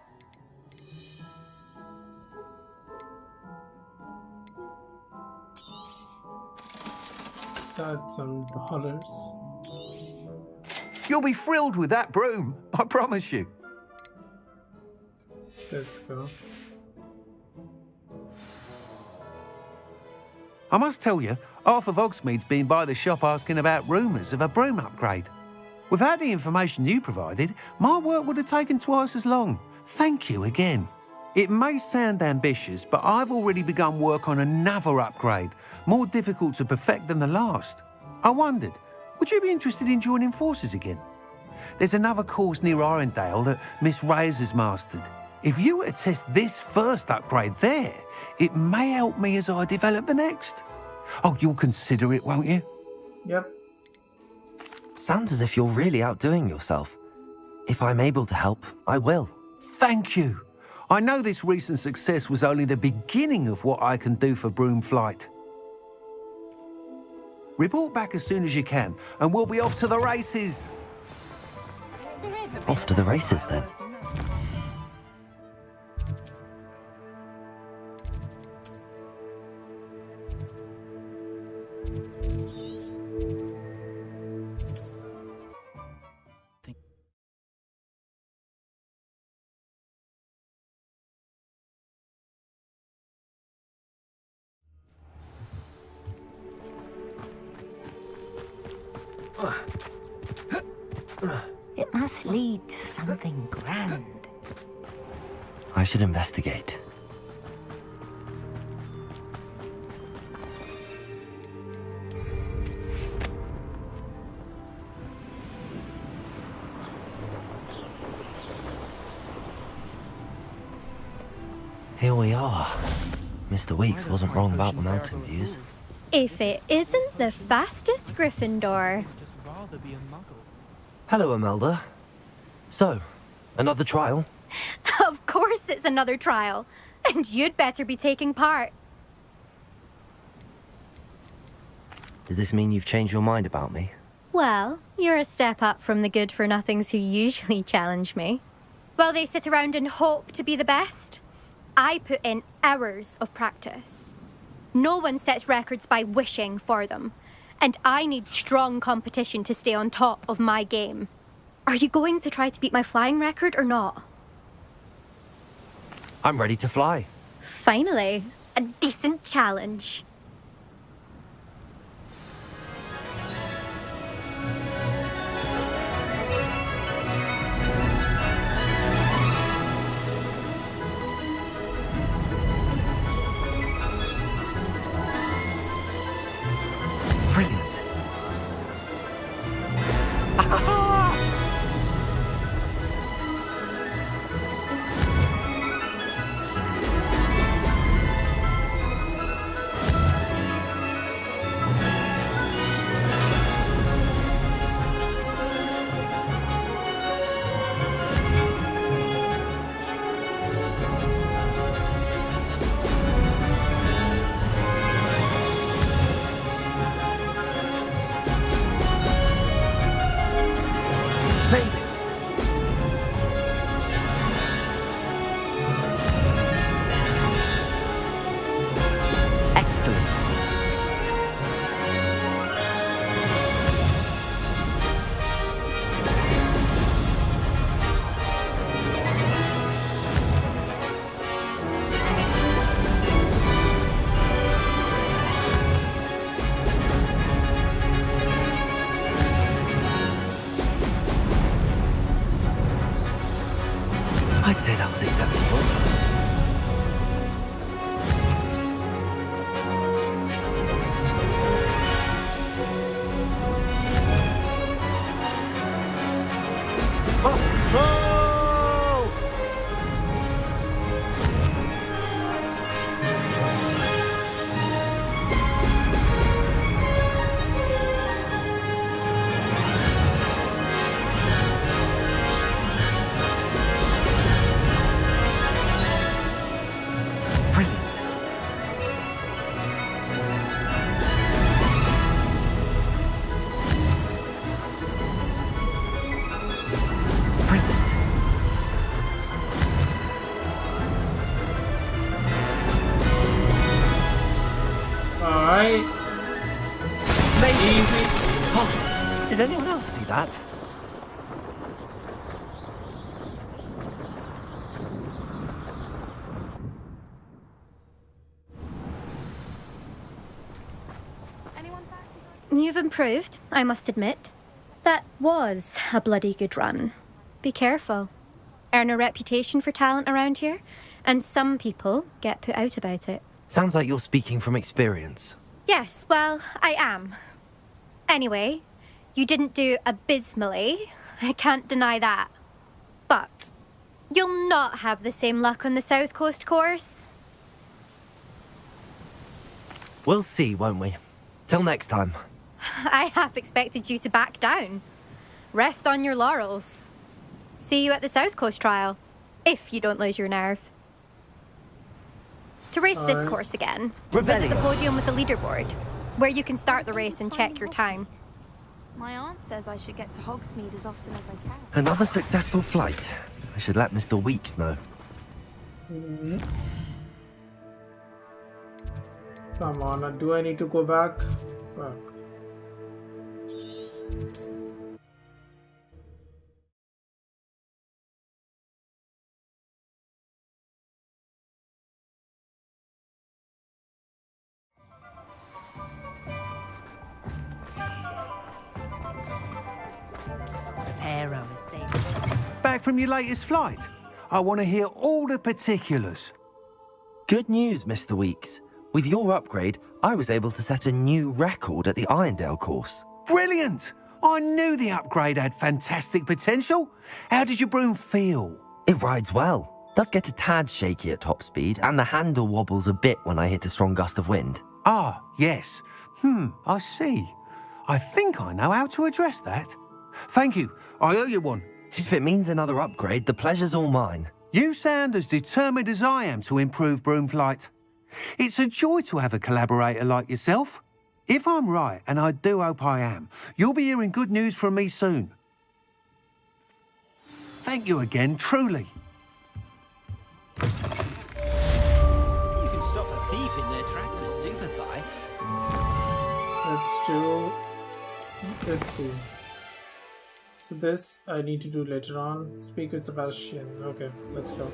That's some dollars. You'll be thrilled with that broom, I promise you. Let's go. I must tell you, half of Hogsmeade's been by the shop asking about rumours of a broom upgrade. Without the information you provided, my work would have taken twice as long. Thank you again. It may sound ambitious, but I've already begun work on another upgrade, more difficult to perfect than the last. I wondered, would you be interested in joining forces again? There's another course near Arendale that Miss Reyes has mastered. If you were to test this first upgrade there, it may help me as I develop the next. Oh, you'll consider it, won't you? Yep. Sounds as if you're really outdoing yourself. If I'm able to help, I will. Thank you. I know this recent success was only the beginning of what I can do for broom flight. Report back as soon as you can, and we'll be off to the races. Off to the races, then. It must lead to something grand. I should investigate. Here we are. Mr. Weeks wasn't wrong about the mountain views. If it isn't the fastest Gryffindor. Hello, Imelda. So, another trial? Of course it's another trial. And you'd better be taking part. Does this mean you've changed your mind about me? Well, you're a step up from the good-for-nothings who usually challenge me. While they sit around and hope to be the best, I put in hours of practice. No one sets records by wishing for them. And I need strong competition to stay on top of my game. Are you going to try to beat my flying record or not? I'm ready to fly. Finally. A decent challenge. Brilliant. Made it. Excellent. I'd say that was acceptable. Alright. Easy. Oh, did anyone else see that? You've improved, I must admit. That was a bloody good run. Be careful. Earn a reputation for talent around here, and some people get put out about it. Sounds like you're speaking from experience. Yes, well, I am. Anyway, you didn't do abysmally. I can't deny that. But you'll not have the same luck on the South Coast course. We'll see, won't we? Till next time. I half expected you to back down. Rest on your laurels. See you at the South Coast trial, if you don't lose your nerve. To race this course again, visit the podium with the leaderboard, where you can start the race and check your time. My aunt says I should get to Hogsmeade as often as I can. Another successful flight. I should let Mr. Weeks know. Come on, do I need to go back? Fuck. Back from your latest flight? I want to hear all the particulars. Good news, Mr. Weeks. With your upgrade, I was able to set a new record at the Irondale course. Brilliant! I knew the upgrade had fantastic potential. How did your broom feel? It rides well. Does get a tad shaky at top speed, and the handle wobbles a bit when I hit a strong gust of wind. Ah, yes. I see. I think I know how to address that. Thank you. I owe you one. If it means another upgrade, the pleasure's all mine. You sound as determined as I am to improve broom flight. It's a joy to have a collaborator like yourself. If I'm right, and I do hope I am, you'll be hearing good news from me soon. Thank you again, truly. You can stop a thief in their tracks with stupefy. Let's see. So this I need to do later on. Speak with Sebastian. Okay, let's go.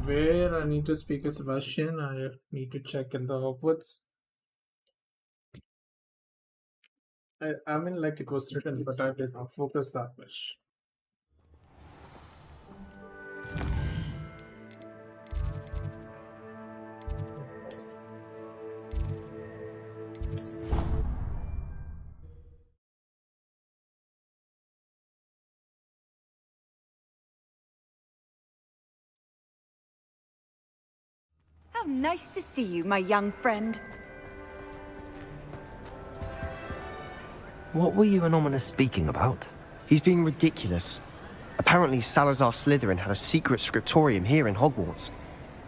Where I need to speak with Sebastian, I need to check in the Hogwarts. I mean, like it was written, but I did not focus that much. How nice to see you, my young friend. What were you and Ominous speaking about? He's being ridiculous. Apparently Salazar Slytherin had a secret scriptorium here in Hogwarts.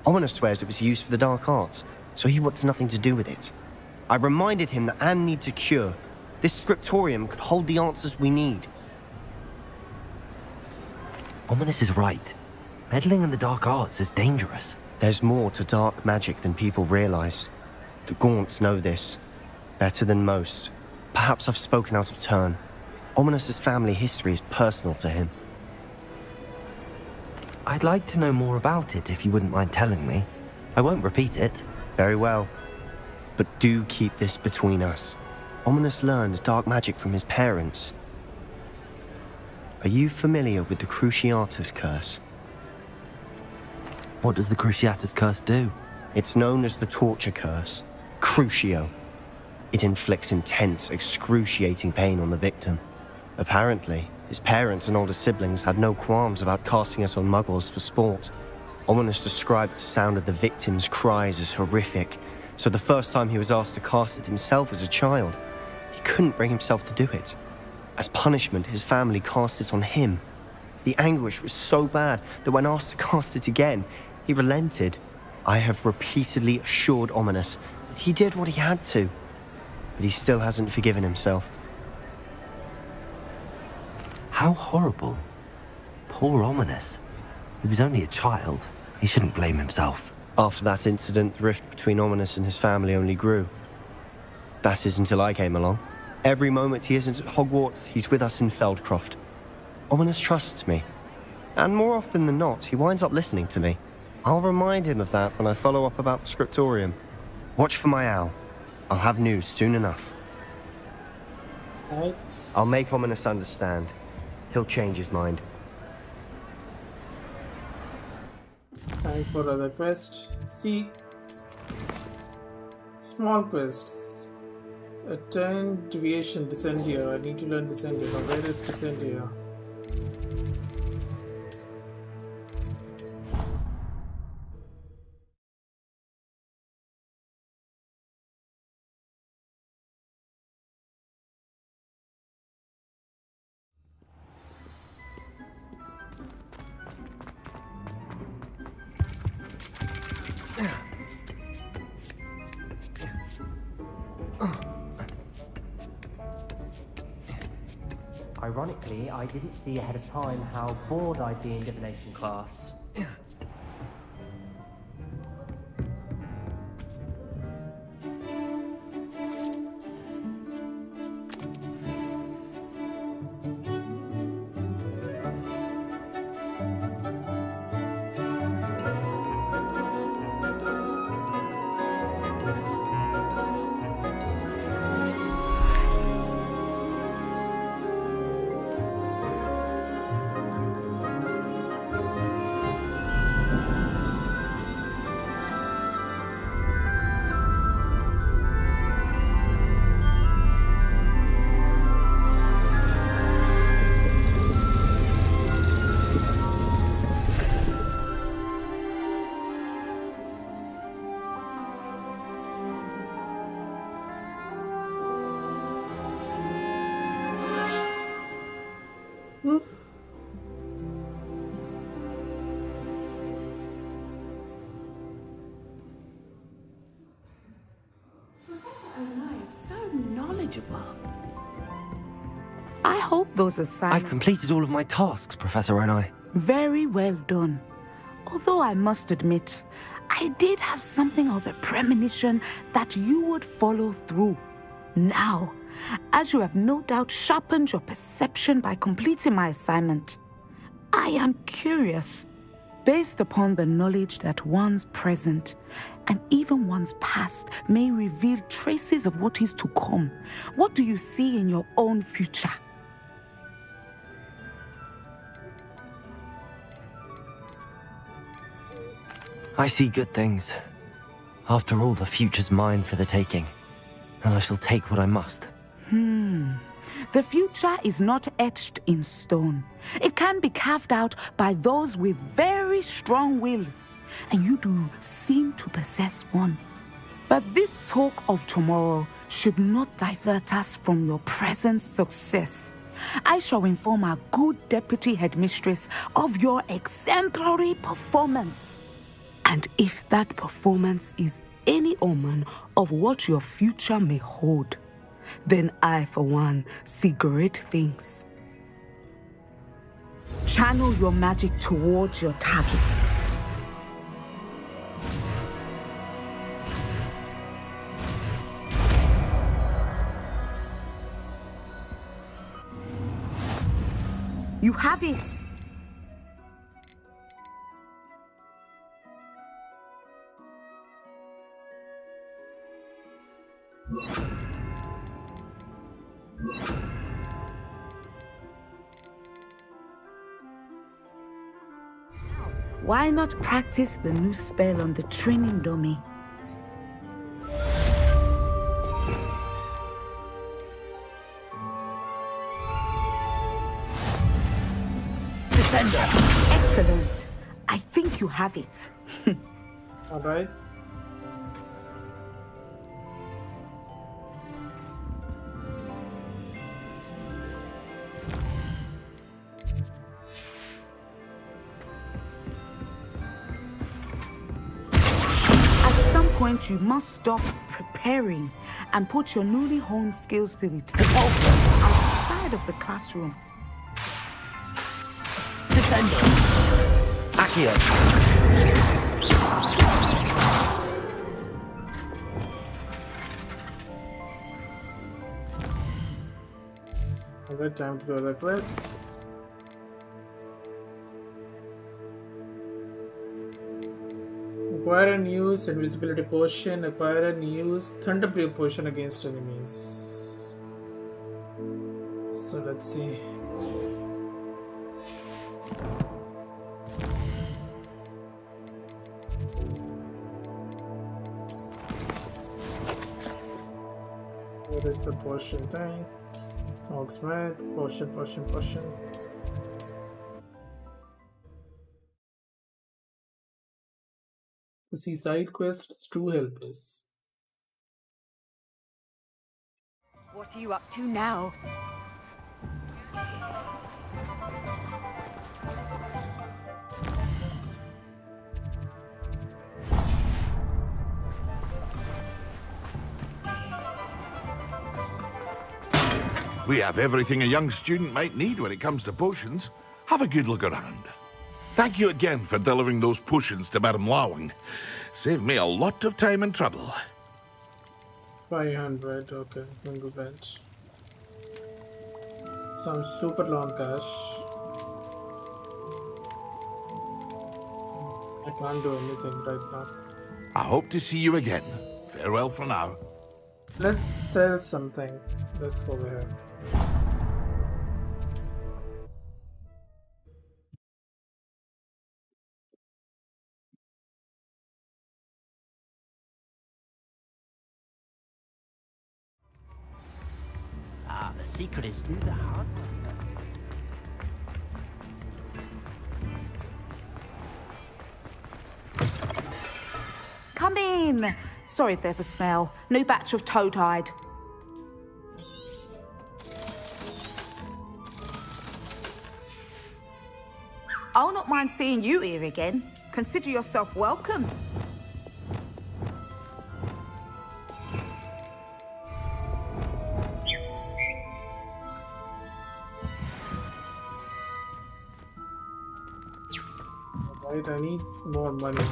Ominous swears it was used for the dark arts, so he wants nothing to do with it. I reminded him that Anne needs a cure. This scriptorium could hold the answers we need. Ominous is right. Meddling in the dark arts is dangerous. There's more to dark magic than people realize. The Gaunts know this. Better than most. Perhaps I've spoken out of turn. Ominous's family history is personal to him. I'd like to know more about it if you wouldn't mind telling me. I won't repeat it. Very well. But do keep this between us. Ominous learned dark magic from his parents. Are you familiar with the Cruciatus Curse? What does the Cruciatus Curse do? It's known as the Torture Curse. Crucio. It inflicts intense, excruciating pain on the victim. Apparently, his parents and older siblings had no qualms about casting it on muggles for sport. Ominous described the sound of the victim's cries as horrific, so the first time he was asked to cast it himself as a child, he couldn't bring himself to do it. As punishment, his family cast it on him. The anguish was so bad that when asked to cast it again, he relented. I have repeatedly assured Ominous that he did what he had to, but he still hasn't forgiven himself. How horrible. Poor Ominous. He was only a child. He shouldn't blame himself. After that incident, the rift between Ominous and his family only grew. That is until I came along. Every moment he isn't at Hogwarts, he's with us in Feldcroft. Ominous trusts me. And more often than not, he winds up listening to me. I'll remind him of that when I follow up about the scriptorium. Watch for my owl. I'll have news soon enough. I'll make Ominous understand. He'll change his mind. Time for other quest. See, small quests. Attend deviation Descendia. I need to learn Descendia. Now, where is Descendia? Ironically, I didn't see ahead of time how bored I'd be in divination class. I hope those assignments... I've completed all of my tasks, Professor Onai. Very well done. Although I must admit, I did have something of a premonition that you would follow through. Now, as you have no doubt sharpened your perception by completing my assignment. I am curious, based upon the knowledge that one's present and even one's past may reveal traces of what is to come. What do you see in your own future? I see good things. After all, the future's mine for the taking, and I shall take what I must. The future is not etched in stone. It can be carved out by those with very strong wills, and you do seem to possess one. But this talk of tomorrow should not divert us from your present success. I shall inform our good deputy headmistress of your exemplary performance. And if that performance is any omen of what your future may hold, then I, for one, see great things. Channel your magic towards your target. You have it! Why not practice the new spell on the training dummy? Descender! Excellent. I think you have it. All right. You must stop preparing and put your newly honed skills to the test outside of the classroom. Descender! Accio! Alright, time to do the quest. Acquire and use invisibility potion. Acquire and use thunderproof potion against enemies. So let's see. What is the potion thing? Hogsmeade, potion. To see side quests, true helpers. What are you up to now? We have everything a young student might need when it comes to potions. Have a good look around. Thank you again for delivering those potions to Madame Lawing. Saved me a lot of time and trouble. 500, okay, Bingo bench. Some super long cash. I can't do anything right now. I hope to see you again. Farewell for now. Let's sell something. Let's go over here. The secret is do the hard work. Come in. Sorry if there's a smell. New batch of toad-hide. I'll not mind seeing you here again. Consider yourself welcome. Right, I need more money.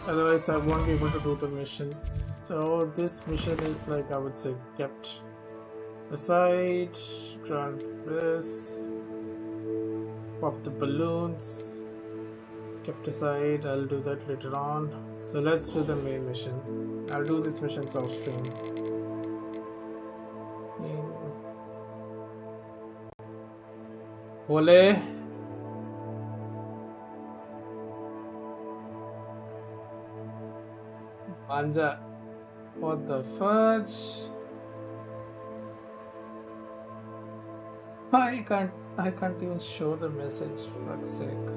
Otherwise, I won't be able to do the missions. So this mission is like, I would say, kept aside. Grant this. Pop the balloons. Kept aside. I'll do that later on. So let's do the main mission. I'll do these missions off stream. Ole. Anja. What the fudge? I can't even show the message, for fuck's sake.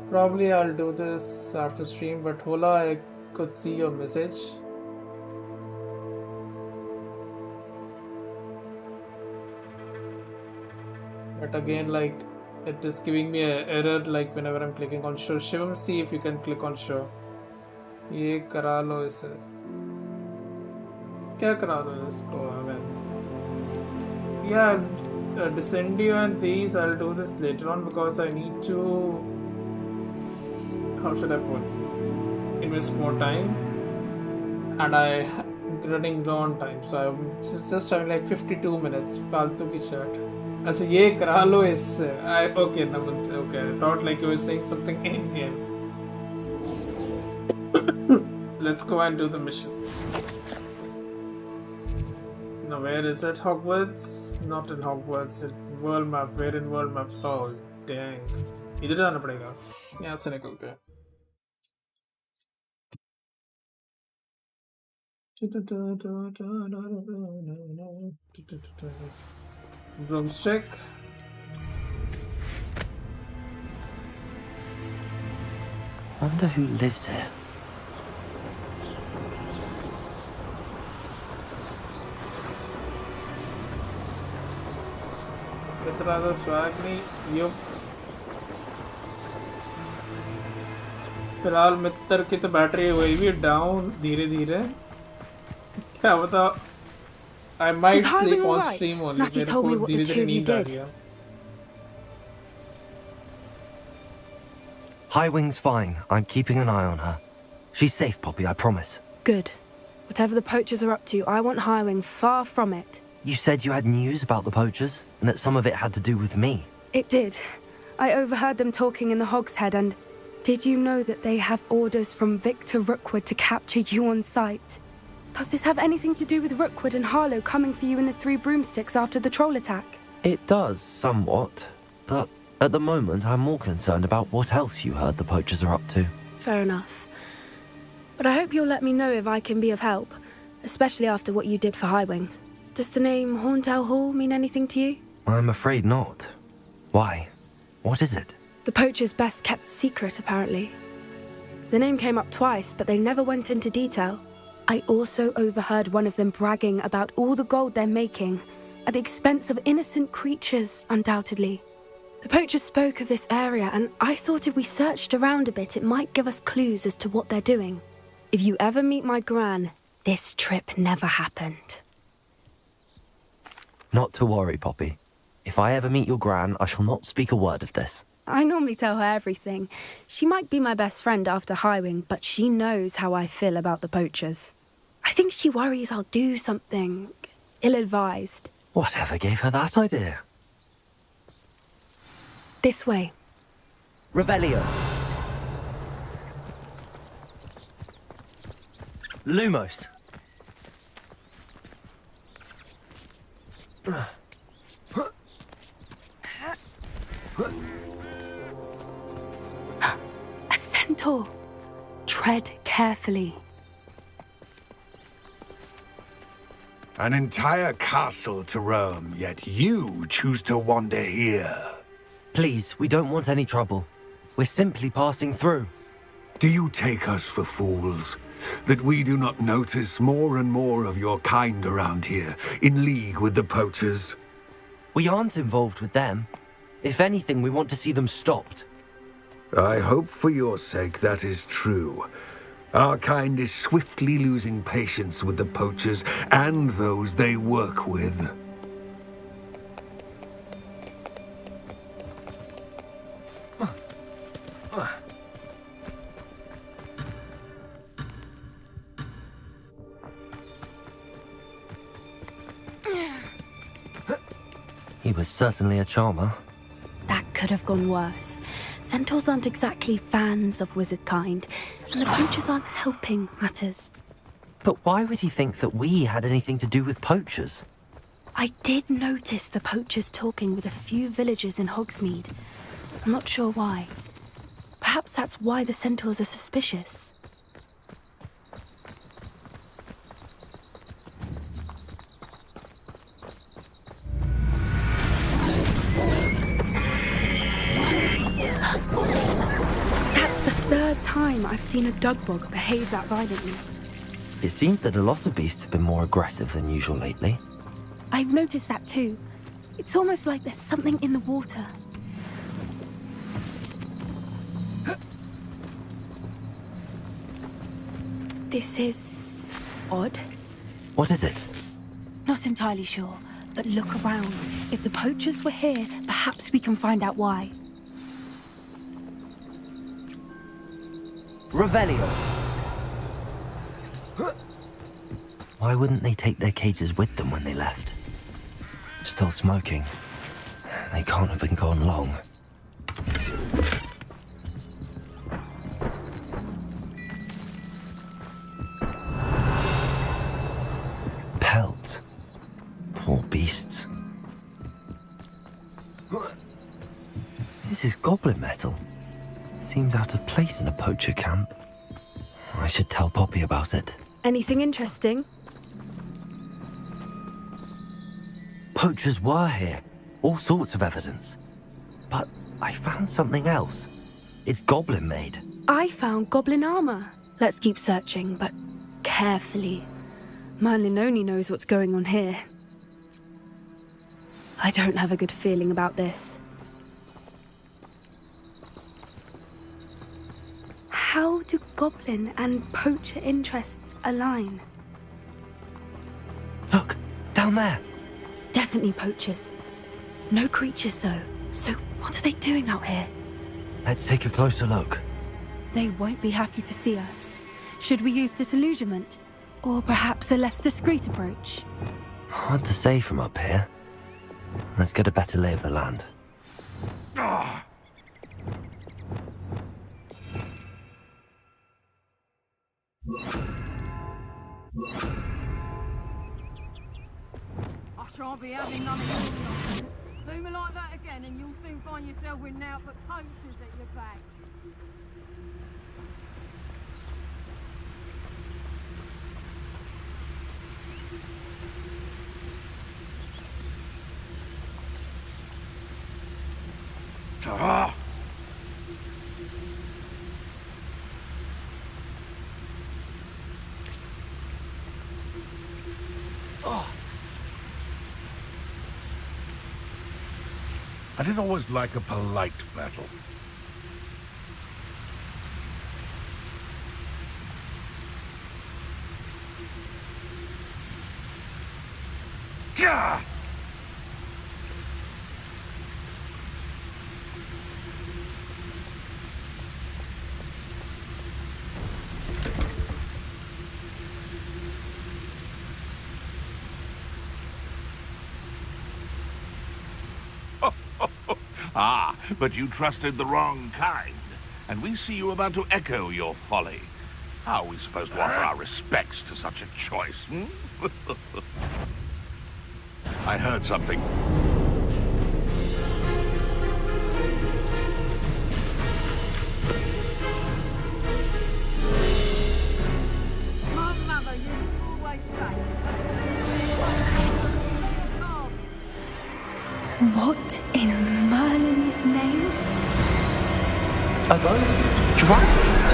Probably I'll do this after stream, but Hola, I could see your message. But again, like, it is giving me an error like whenever I'm clicking on show. Shivam, see if you can click on show. ये करा लो इसे. क्या करा लो इसको? I mean, yeah, Descendio and these I'll do this later on because I need to. How should I put? Invest more time, and I'm running low on time, so I'm just having like 52 minutes. फालतू की chat. अच्छा ये करा लो इससे. Okay, Naman से. Okay, I thought like you were saying something in game. Let's go and do the mission. Now where is it? Hogwarts? Not in Hogwarts. World map. Where in world map? Oh dang. इधर जाना पड़ेगा. यहाँ से निकलते हैं. Broomstick. Wonder who lives here. इतना तो swag नहीं. यो फिलहाल मित्र की तो बैटरी हुई भी डाउन धीरे धीरे. क्या बता? I might sleep on stream only. Natty told me what the two of you did. High Wing's fine. I'm keeping an eye on her. She's safe, Poppy, I promise. Good. Whatever the poachers are up to, I want High Wing far from it. You said you had news about the poachers, and that some of it had to do with me. It did. I overheard them talking in the Hogshead, and did you know that they have orders from Victor Rookwood to capture you on sight? Does this have anything to do with Rookwood and Harlow coming for you in the Three Broomsticks after the troll attack? It does, somewhat. But at the moment, I'm more concerned about what else you heard the poachers are up to. Fair enough. But I hope you'll let me know if I can be of help, especially after what you did for Highwing. Does the name Horntail Hall mean anything to you? I'm afraid not. Why? What is it? The poachers' best kept secret, apparently. The name came up twice, but they never went into detail. I also overheard one of them bragging about all the gold they're making, at the expense of innocent creatures, undoubtedly. The poachers spoke of this area, and I thought if we searched around a bit, it might give us clues as to what they're doing. If you ever meet my gran, this trip never happened. Not to worry, Poppy. If I ever meet your gran, I shall not speak a word of this. I normally tell her everything. She might be my best friend after Highwing, but she knows how I feel about the poachers. I think she worries I'll do something ill-advised. Whatever gave her that idea? This way. Revelio. Lumos. A centaur. Tread carefully. An entire castle to roam, yet you choose to wander here. Please, we don't want any trouble. We're simply passing through. Do you take us for fools? That we do not notice more and more of your kind around here, in league with the poachers? We aren't involved with them. If anything, we want to see them stopped. I hope for your sake that is true. Our kind is swiftly losing patience with the poachers and those they work with. He was certainly a charmer. That could have gone worse. Centaurs aren't exactly fans of wizard kind, and the poachers aren't helping matters. But why would he think that we had anything to do with poachers? I did notice the poachers talking with a few villagers in Hogsmeade. I'm not sure why. Perhaps that's why the centaurs are suspicious. That's the third time I've seen a dugbog behave that violently. It seems that a lot of beasts have been more aggressive than usual lately. I've noticed that too. It's almost like there's something in the water. This is odd. What is it? Not entirely sure, but look around. If the poachers were here, perhaps we can find out why. Revelio! Why wouldn't they take their cages with them when they left? Still smoking. They can't have been gone long. Pelt. Poor beasts. This is goblin metal. Seems out of place in a poacher camp. I should tell Poppy about it. Anything interesting? Poachers were here. All sorts of evidence. But I found something else. It's goblin made. I found goblin armor. Let's keep searching, but carefully. Merlin only knows what's going on here. I don't have a good feeling about this. How do goblin and poacher interests align? Look, down there. Definitely poachers. No creatures though. So what are they doing out here? Let's take a closer look. They won't be happy to see us. Should we use disillusionment? Or perhaps a less discreet approach? Hard to say from up here. Let's get a better lay of the land. I shan't be having none of your nonsense. Do me like that again and you'll soon find yourself with now but poachers at your back. I did always like a polite battle. Gah! Ah, but you trusted the wrong kind, and we see you about to echo your folly. How are we supposed to offer our respects to such a choice, hmm? I heard something. My mother used to always say, What in Merlin's name? Are those dragons?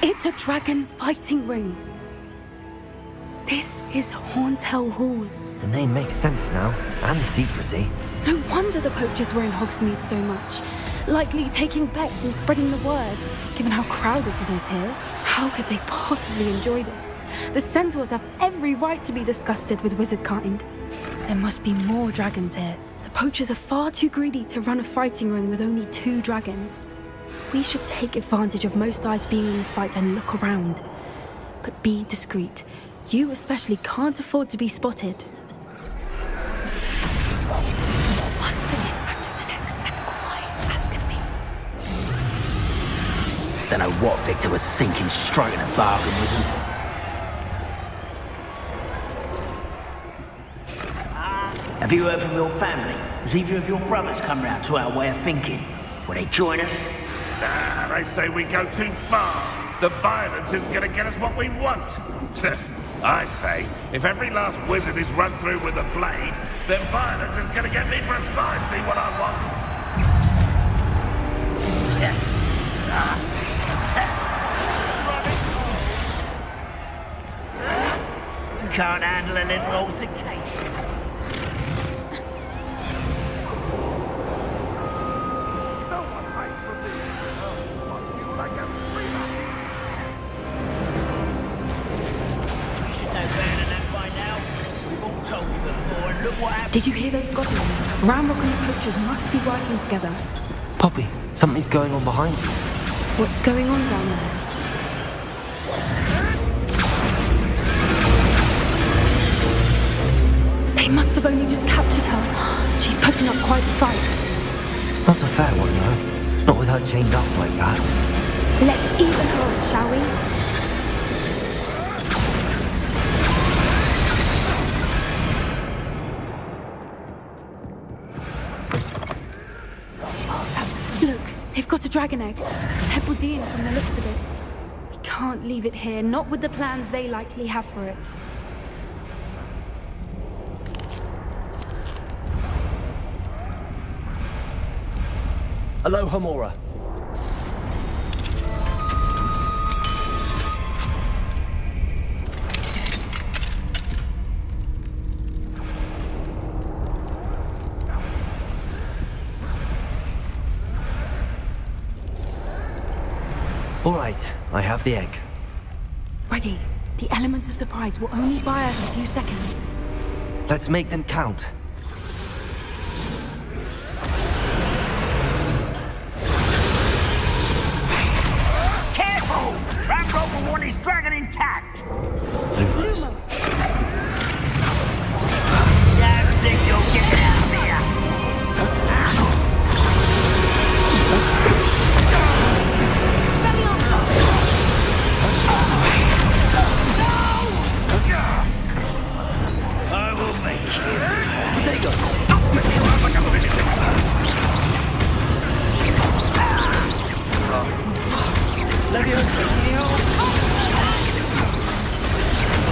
It's a dragon fighting ring. This is Horntail Hall. The name makes sense now, and the secrecy. No wonder the poachers were in Hogsmeade so much. likely taking bets and spreading the word. Given how crowded it is here, how could they possibly enjoy this? The centaurs have every right to be disgusted with wizard kind. There must be more dragons here. The poachers are far too greedy to run a fighting ring with only 2 dragons. We should take advantage of most eyes being in the fight and look around. But be discreet. You especially can't afford to be spotted. One foot in front of the next and quiet as can be. Don't know what Victor was sinking straight in a bargain with him. Have you heard from your family? Has either of your brothers come round to our way of thinking? Will they join us? Nah, they say we go too far. The violence isn't going to get us what we want. I say, if every last wizard is run through with a blade, then violence is going to get me precisely what I want. You can't handle a little altercation. Did you hear those goblins? Ramrock and the poachers must be working together. Poppy, something's going on behind you. What's going on down there? They must have only just captured her. She's putting up quite the fight. Not a fair one, no. Not with her chained up like that. Let's even her up, shall we? Look, they've got a dragon egg. Hebridean from the looks of it. We can't leave it here, not with the plans they likely have for it. Aloha, Mora. All right, I have the egg. Ready. The element of surprise will only buy us a few seconds. Let's make them count. Careful! Ramrock will want his dragon intact. Lumos. Don't think you'll get out of here. I will make you. There you go.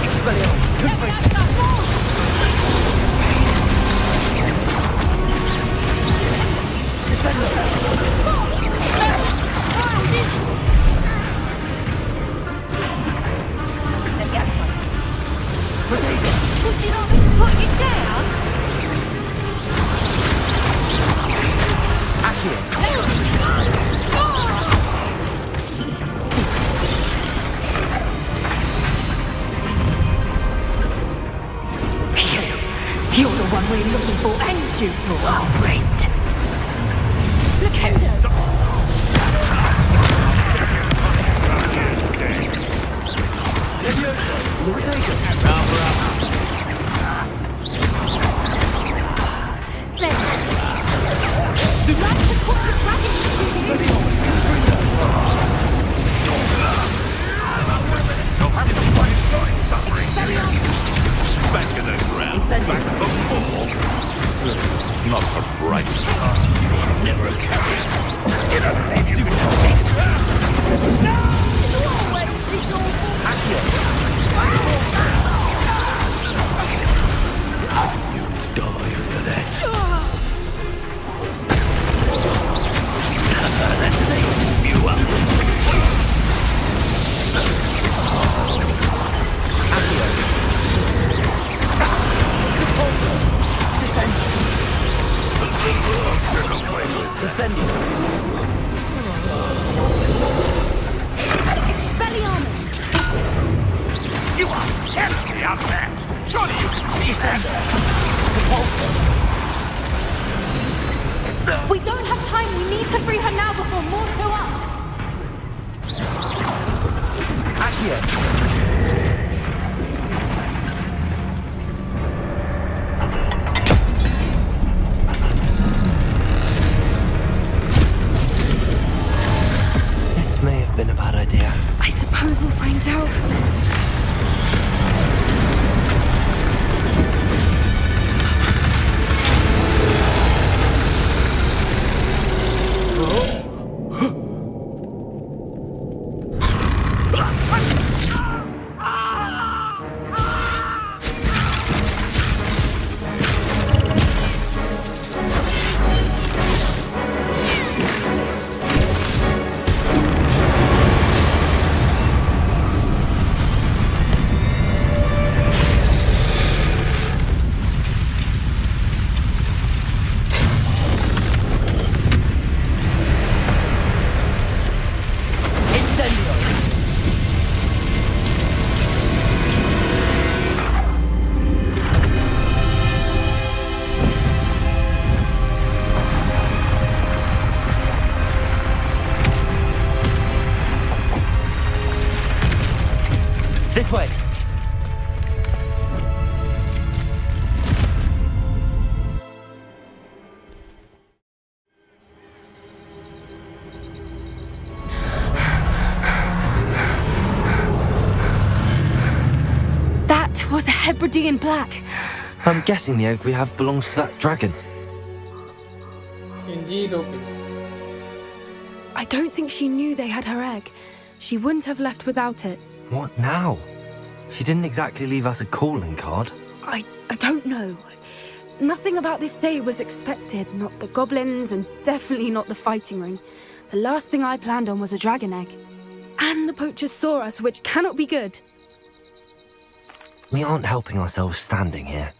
Expelliarmus, confront. Descendo. Would you not put it down? Accio. You're the one we're looking for, ain't you, our friend? Lakendo! Back to the ground. Back for more. Not for bright. You should never have carried. Get out of here. No! This way! That was a Hebridean black. I'm guessing the egg we have belongs to that dragon. Indeed, open. I don't think she knew they had her egg. She wouldn't have left without it. What now? She didn't exactly leave us a calling card. I don't know. Nothing about this day was expected. Not the goblins, and definitely not the fighting ring. The last thing I planned on was a dragon egg. And the poachers saw us, which cannot be good. We aren't helping ourselves standing here.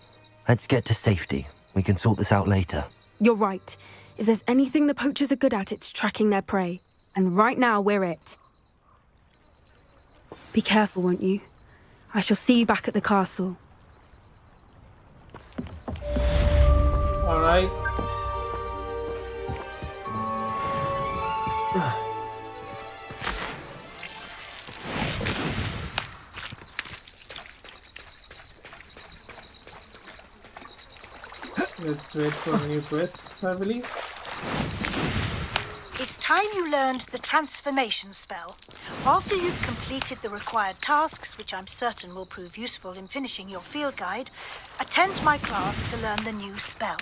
Let's get to safety. We can sort this out later. You're right. If there's anything the poachers are good at, it's tracking their prey. And right now, we're it. Be careful, won't you? I shall see you back at the castle. All right. Let's wait for new quests, I believe. It's time you learned the transformation spell. After you've completed the required tasks, which I'm certain will prove useful in finishing your field guide, attend my class to learn the new spell.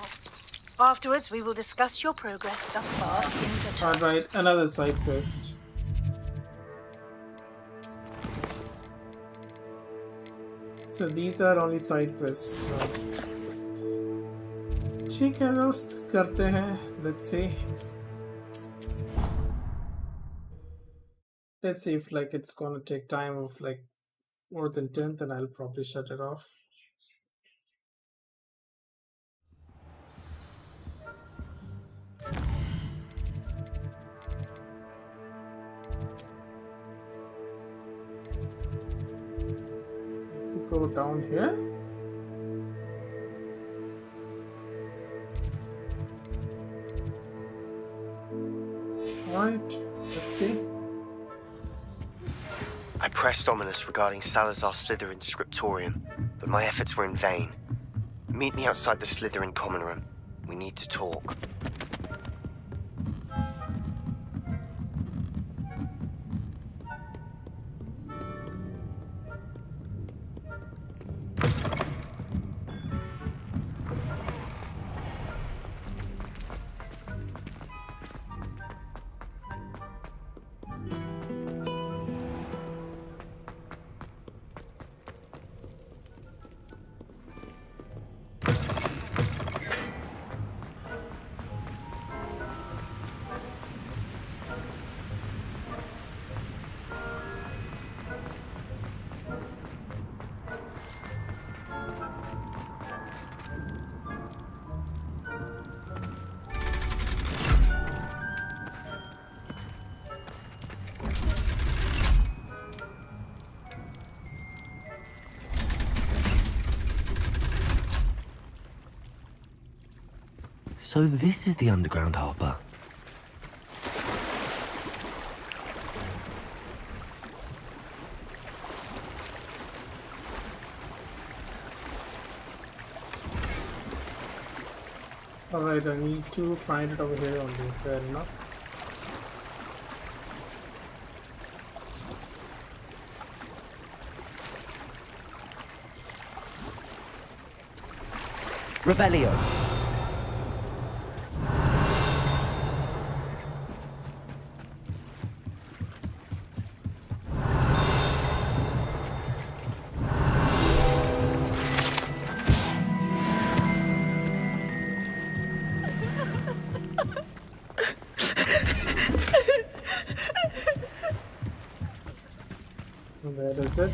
Afterwards, we will discuss your progress thus far in the term. Alright, another side quest. So these are only side quests. ठीक है दोस्त, करते हैं. Let's see. Let's see if like it's gonna take time of like more than 10, then I'll probably shut it off. Go down here. Right, let's see. I pressed Ominous regarding Salazar Slytherin's scriptorium, but my efforts were in vain. Meet me outside the Slytherin common room. We need to talk. So this is the underground harbour. Alright, I need to find it over here only, fair enough. Revelio. Where is it?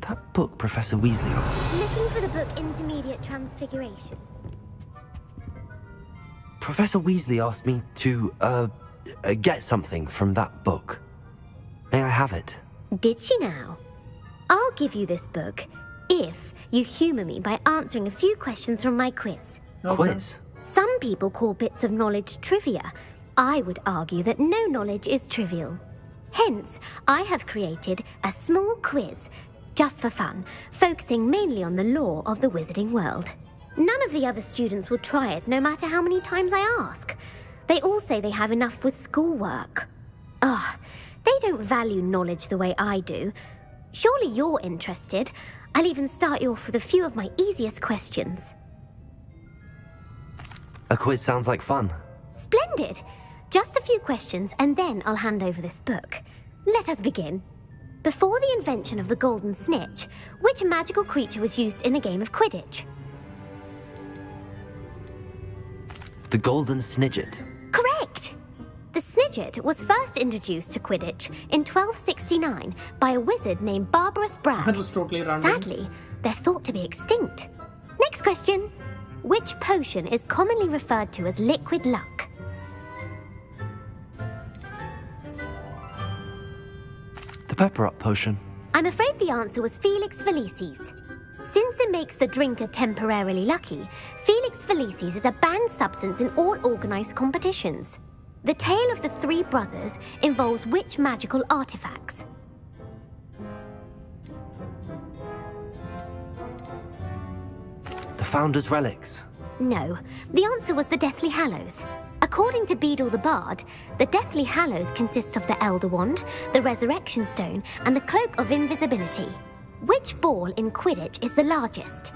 That book Professor Weasley asked me. Looking for the book Intermediate Transfiguration. Professor Weasley asked me to, get something from that book. May I have it? Did she now? I'll give you this book if you humour me by answering a few questions from my quiz. Quiz? Some people call bits of knowledge trivia. I would argue that no knowledge is trivial. Hence, I have created a small quiz, just for fun, focusing mainly on the lore of the wizarding world. None of the other students will try it, no matter how many times I ask. They all say they have enough with schoolwork. Ugh, they don't value knowledge the way I do. Surely you're interested. I'll even start you off with a few of my easiest questions. A quiz sounds like fun. Splendid! Just a few questions and then I'll hand over this book. Let us begin. Before the invention of the golden snitch, which magical creature was used in a game of Quidditch? The Golden Snidget. Correct! The Snidget was first introduced to Quidditch in 1269 by a wizard named Barbarous Bragg. That was totally random. Sadly, they're thought to be extinct. Next question. Which potion is commonly referred to as liquid luck? The Pepper-Up potion. I'm afraid the answer was Felix Felicis. Since it makes the drinker temporarily lucky, Felix Felicis is a banned substance in all organised competitions. The tale of the three brothers involves which magical artifacts? The Founder's Relics. No, the answer was the Deathly Hallows. According to Beadle the Bard, the Deathly Hallows consists of the Elder Wand, the Resurrection Stone, and the Cloak of Invisibility. Which ball in Quidditch is the largest?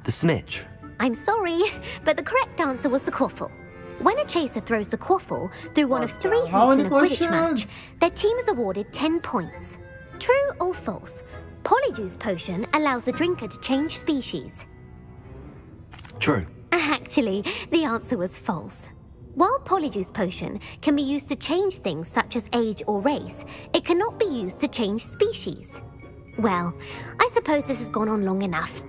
The Snitch. I'm sorry, but the correct answer was the quaffle. When a chaser throws the quaffle through one of 3 hoops in a Quidditch match, their team is awarded 10 points. True or false? Polyjuice potion allows the drinker to change species. True. Actually, the answer was false. While Polyjuice potion can be used to change things such as age or race, it cannot be used to change species. Well, I suppose this has gone on long enough.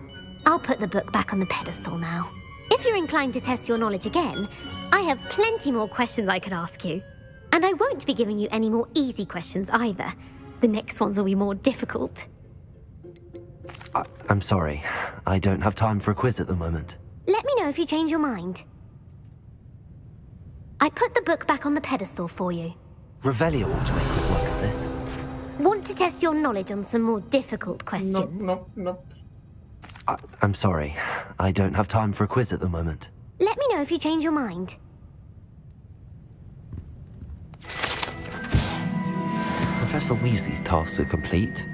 I'll put the book back on the pedestal now. If you're inclined to test your knowledge again, I have plenty more questions I could ask you. And I won't be giving you any more easy questions either. The next ones will be more difficult. I'm sorry. I don't have time for a quiz at the moment. Let me know if you change your mind. I put the book back on the pedestal for you. Revelio ought to make quick work of this. Want to test your knowledge on some more difficult questions? Nope. I'm sorry. I don't have time for a quiz at the moment. Let me know if you change your mind. Professor Weasley's tasks are complete.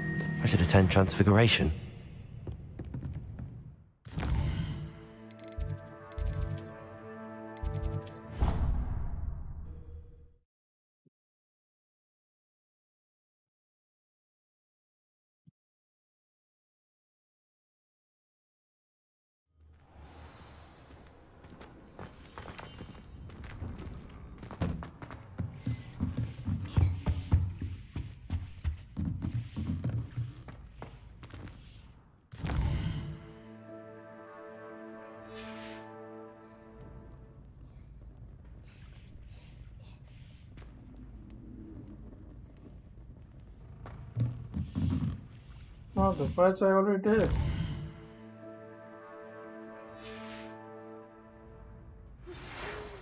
I should attend Transfiguration. Oh, the fudge I already did.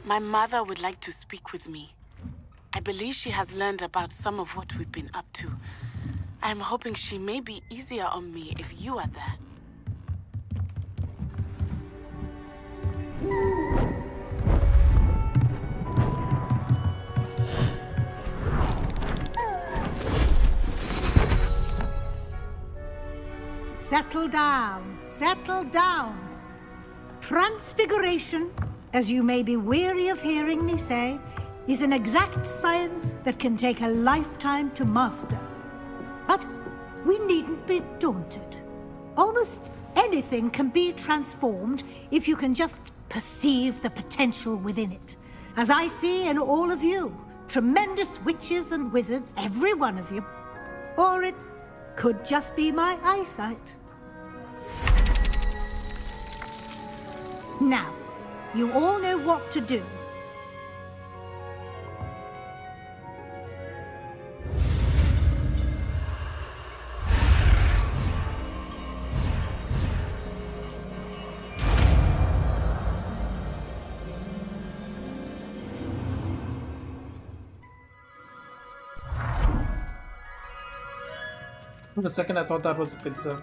My mother would like to speak with me. I believe she has learned about some of what we've been up to. I'm hoping she may be easier on me if you are there. Settle down, settle down. Transfiguration, as you may be weary of hearing me say, is an exact science that can take a lifetime to master. But we needn't be daunted. Almost anything can be transformed if you can just perceive the potential within it. As I see in all of you, tremendous witches and wizards, every one of you. Or it could just be my eyesight. Now, you all know what to do. For a second, I thought that was a pizza.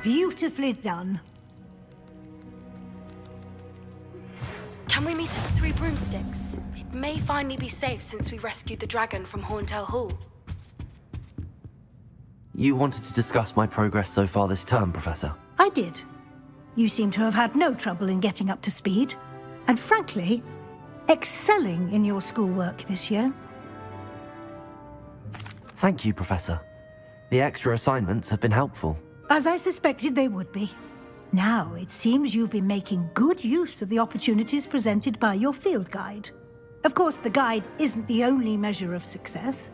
Beautifully done. Can we meet at the Three Broomsticks? It may finally be safe since we rescued the dragon from Horntail Hall. You wanted to discuss my progress so far this term, Professor? I did. You seem to have had no trouble in getting up to speed. And frankly, excelling in your schoolwork this year. Thank you, Professor. The extra assignments have been helpful. As I suspected they would be. Now, it seems you've been making good use of the opportunities presented by your field guide. Of course, the guide isn't the only measure of success.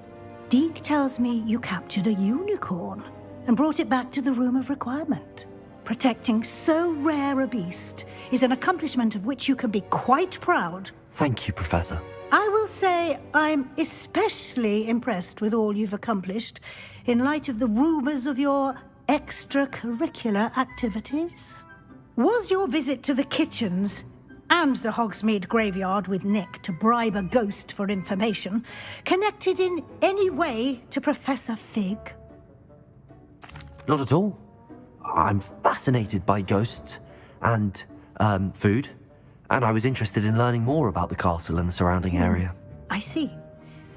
Deke tells me you captured a unicorn and brought it back to the Room of Requirement. Protecting so rare a beast is an accomplishment of which you can be quite proud. Thank you, Professor. I will say I'm especially impressed with all you've accomplished in light of the rumors of your extracurricular activities. Was your visit to the kitchens and the Hogsmeade graveyard with Nick to bribe a ghost for information connected in any way to Professor Fig? Not at all. I'm fascinated by ghosts and food, and I was interested in learning more about the castle and the surrounding area. I see.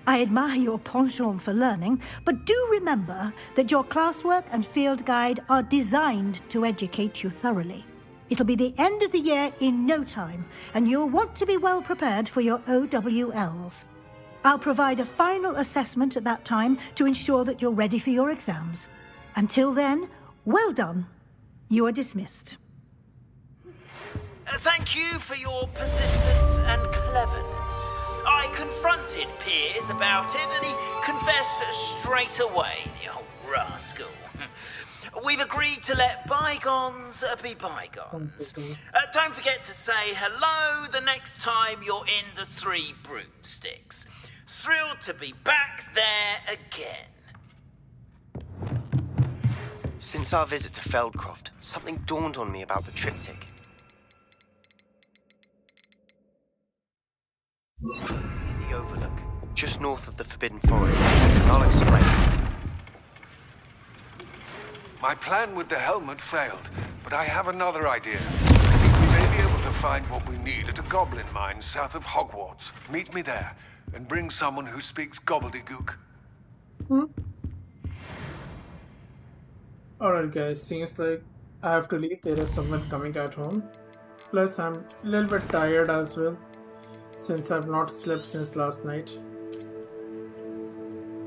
I admire your penchant for learning, but do remember that your classwork and field guide are designed to educate you thoroughly. It'll be the end of the year in no time, and you'll want to be well prepared for your OWLs. I'll provide a final assessment at that time to ensure that you're ready for your exams. Until then, well done. You are dismissed. Thank you for your persistence and cleverness. I confronted Piers about it, and he confessed straight away, the old rascal. We've agreed to let bygones be bygones. Don't forget to say hello the next time you're in the Three Broomsticks. Thrilled to be back there again. Since our visit to Feldcroft, something dawned on me about the triptych. In the overlook, just north of the Forbidden Forest, and I'll explain. My plan with the helmet failed, but I have another idea. I think we may be able to find what we need at a goblin mine south of Hogwarts. Meet me there, and bring someone who speaks gobbledygook. Alright guys, seems like I have to leave. There is someone coming at home. Plus I'm a little bit tired as well, since I've not slept since last night.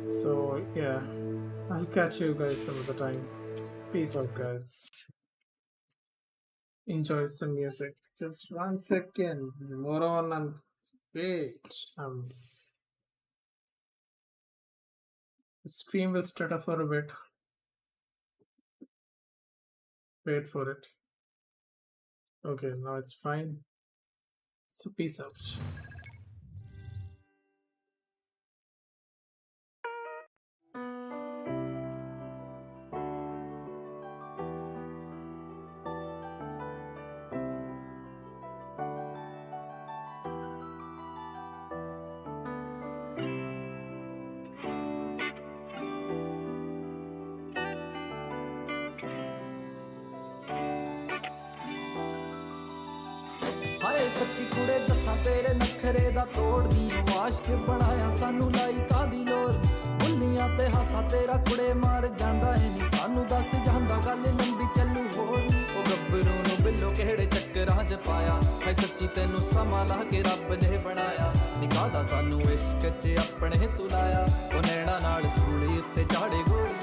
So yeah, I'll catch you guys some other time. Peace out guys. Enjoy some music. Just 1 second. Moron and wait. The stream will stutter for a bit. Wait for it. Okay, now it's fine. So peace out. ਹਾਏ ਸੱਚੀ ਕੁੜੇ ਦੱਸਾਂ ਤੇਰੇ ਨਖਰੇ ਦਾ ਤੋੜਦੀ ਆਸ਼ਕ ਬਣਾਇਆ ਸਾਨੂੰ ਲਾਈ ਕਾਦੀ ਲੋਰ ਬੁੱਲੀਆਂ ਤੇ ਹਾਸਾ ਤੇਰਾ ਕੁੜੇ ਮਾਰ ਜਾਂਦਾ ਏ ਨੀ ਸਾਨੂੰ ਦੱਸ ਜਾਂਦਾ ਗੱਲ ਲੰਬੀ ਚੱਲੂ ਹੋਰ ਉਹ ਗੱਭਰੂ ਨੂੰ ਬਿੱਲੋ ਕਿਹੜੇ ਚੱਕਰਾਂ 'ਚ ਪਾਇਆ ਹਾਏ ਸੱਚੀ ਤੈਨੂੰ ਸਮਾਂ ਲਾ ਕੇ ਰੱਬ ਨੇ ਬਣਾਇਆ ਨਿਕਾਹਦਾ ਸਾਨੂੰ ਇਸ਼ਕ 'ਚ ਆਪਣੇ ਤੁਲਾਇਆ ਉਹ ਨੈਣਾ ਨਾਲ ਸੂਲੀ ਉੱਤੇ ਝਾੜੇ ਗੋਰੀ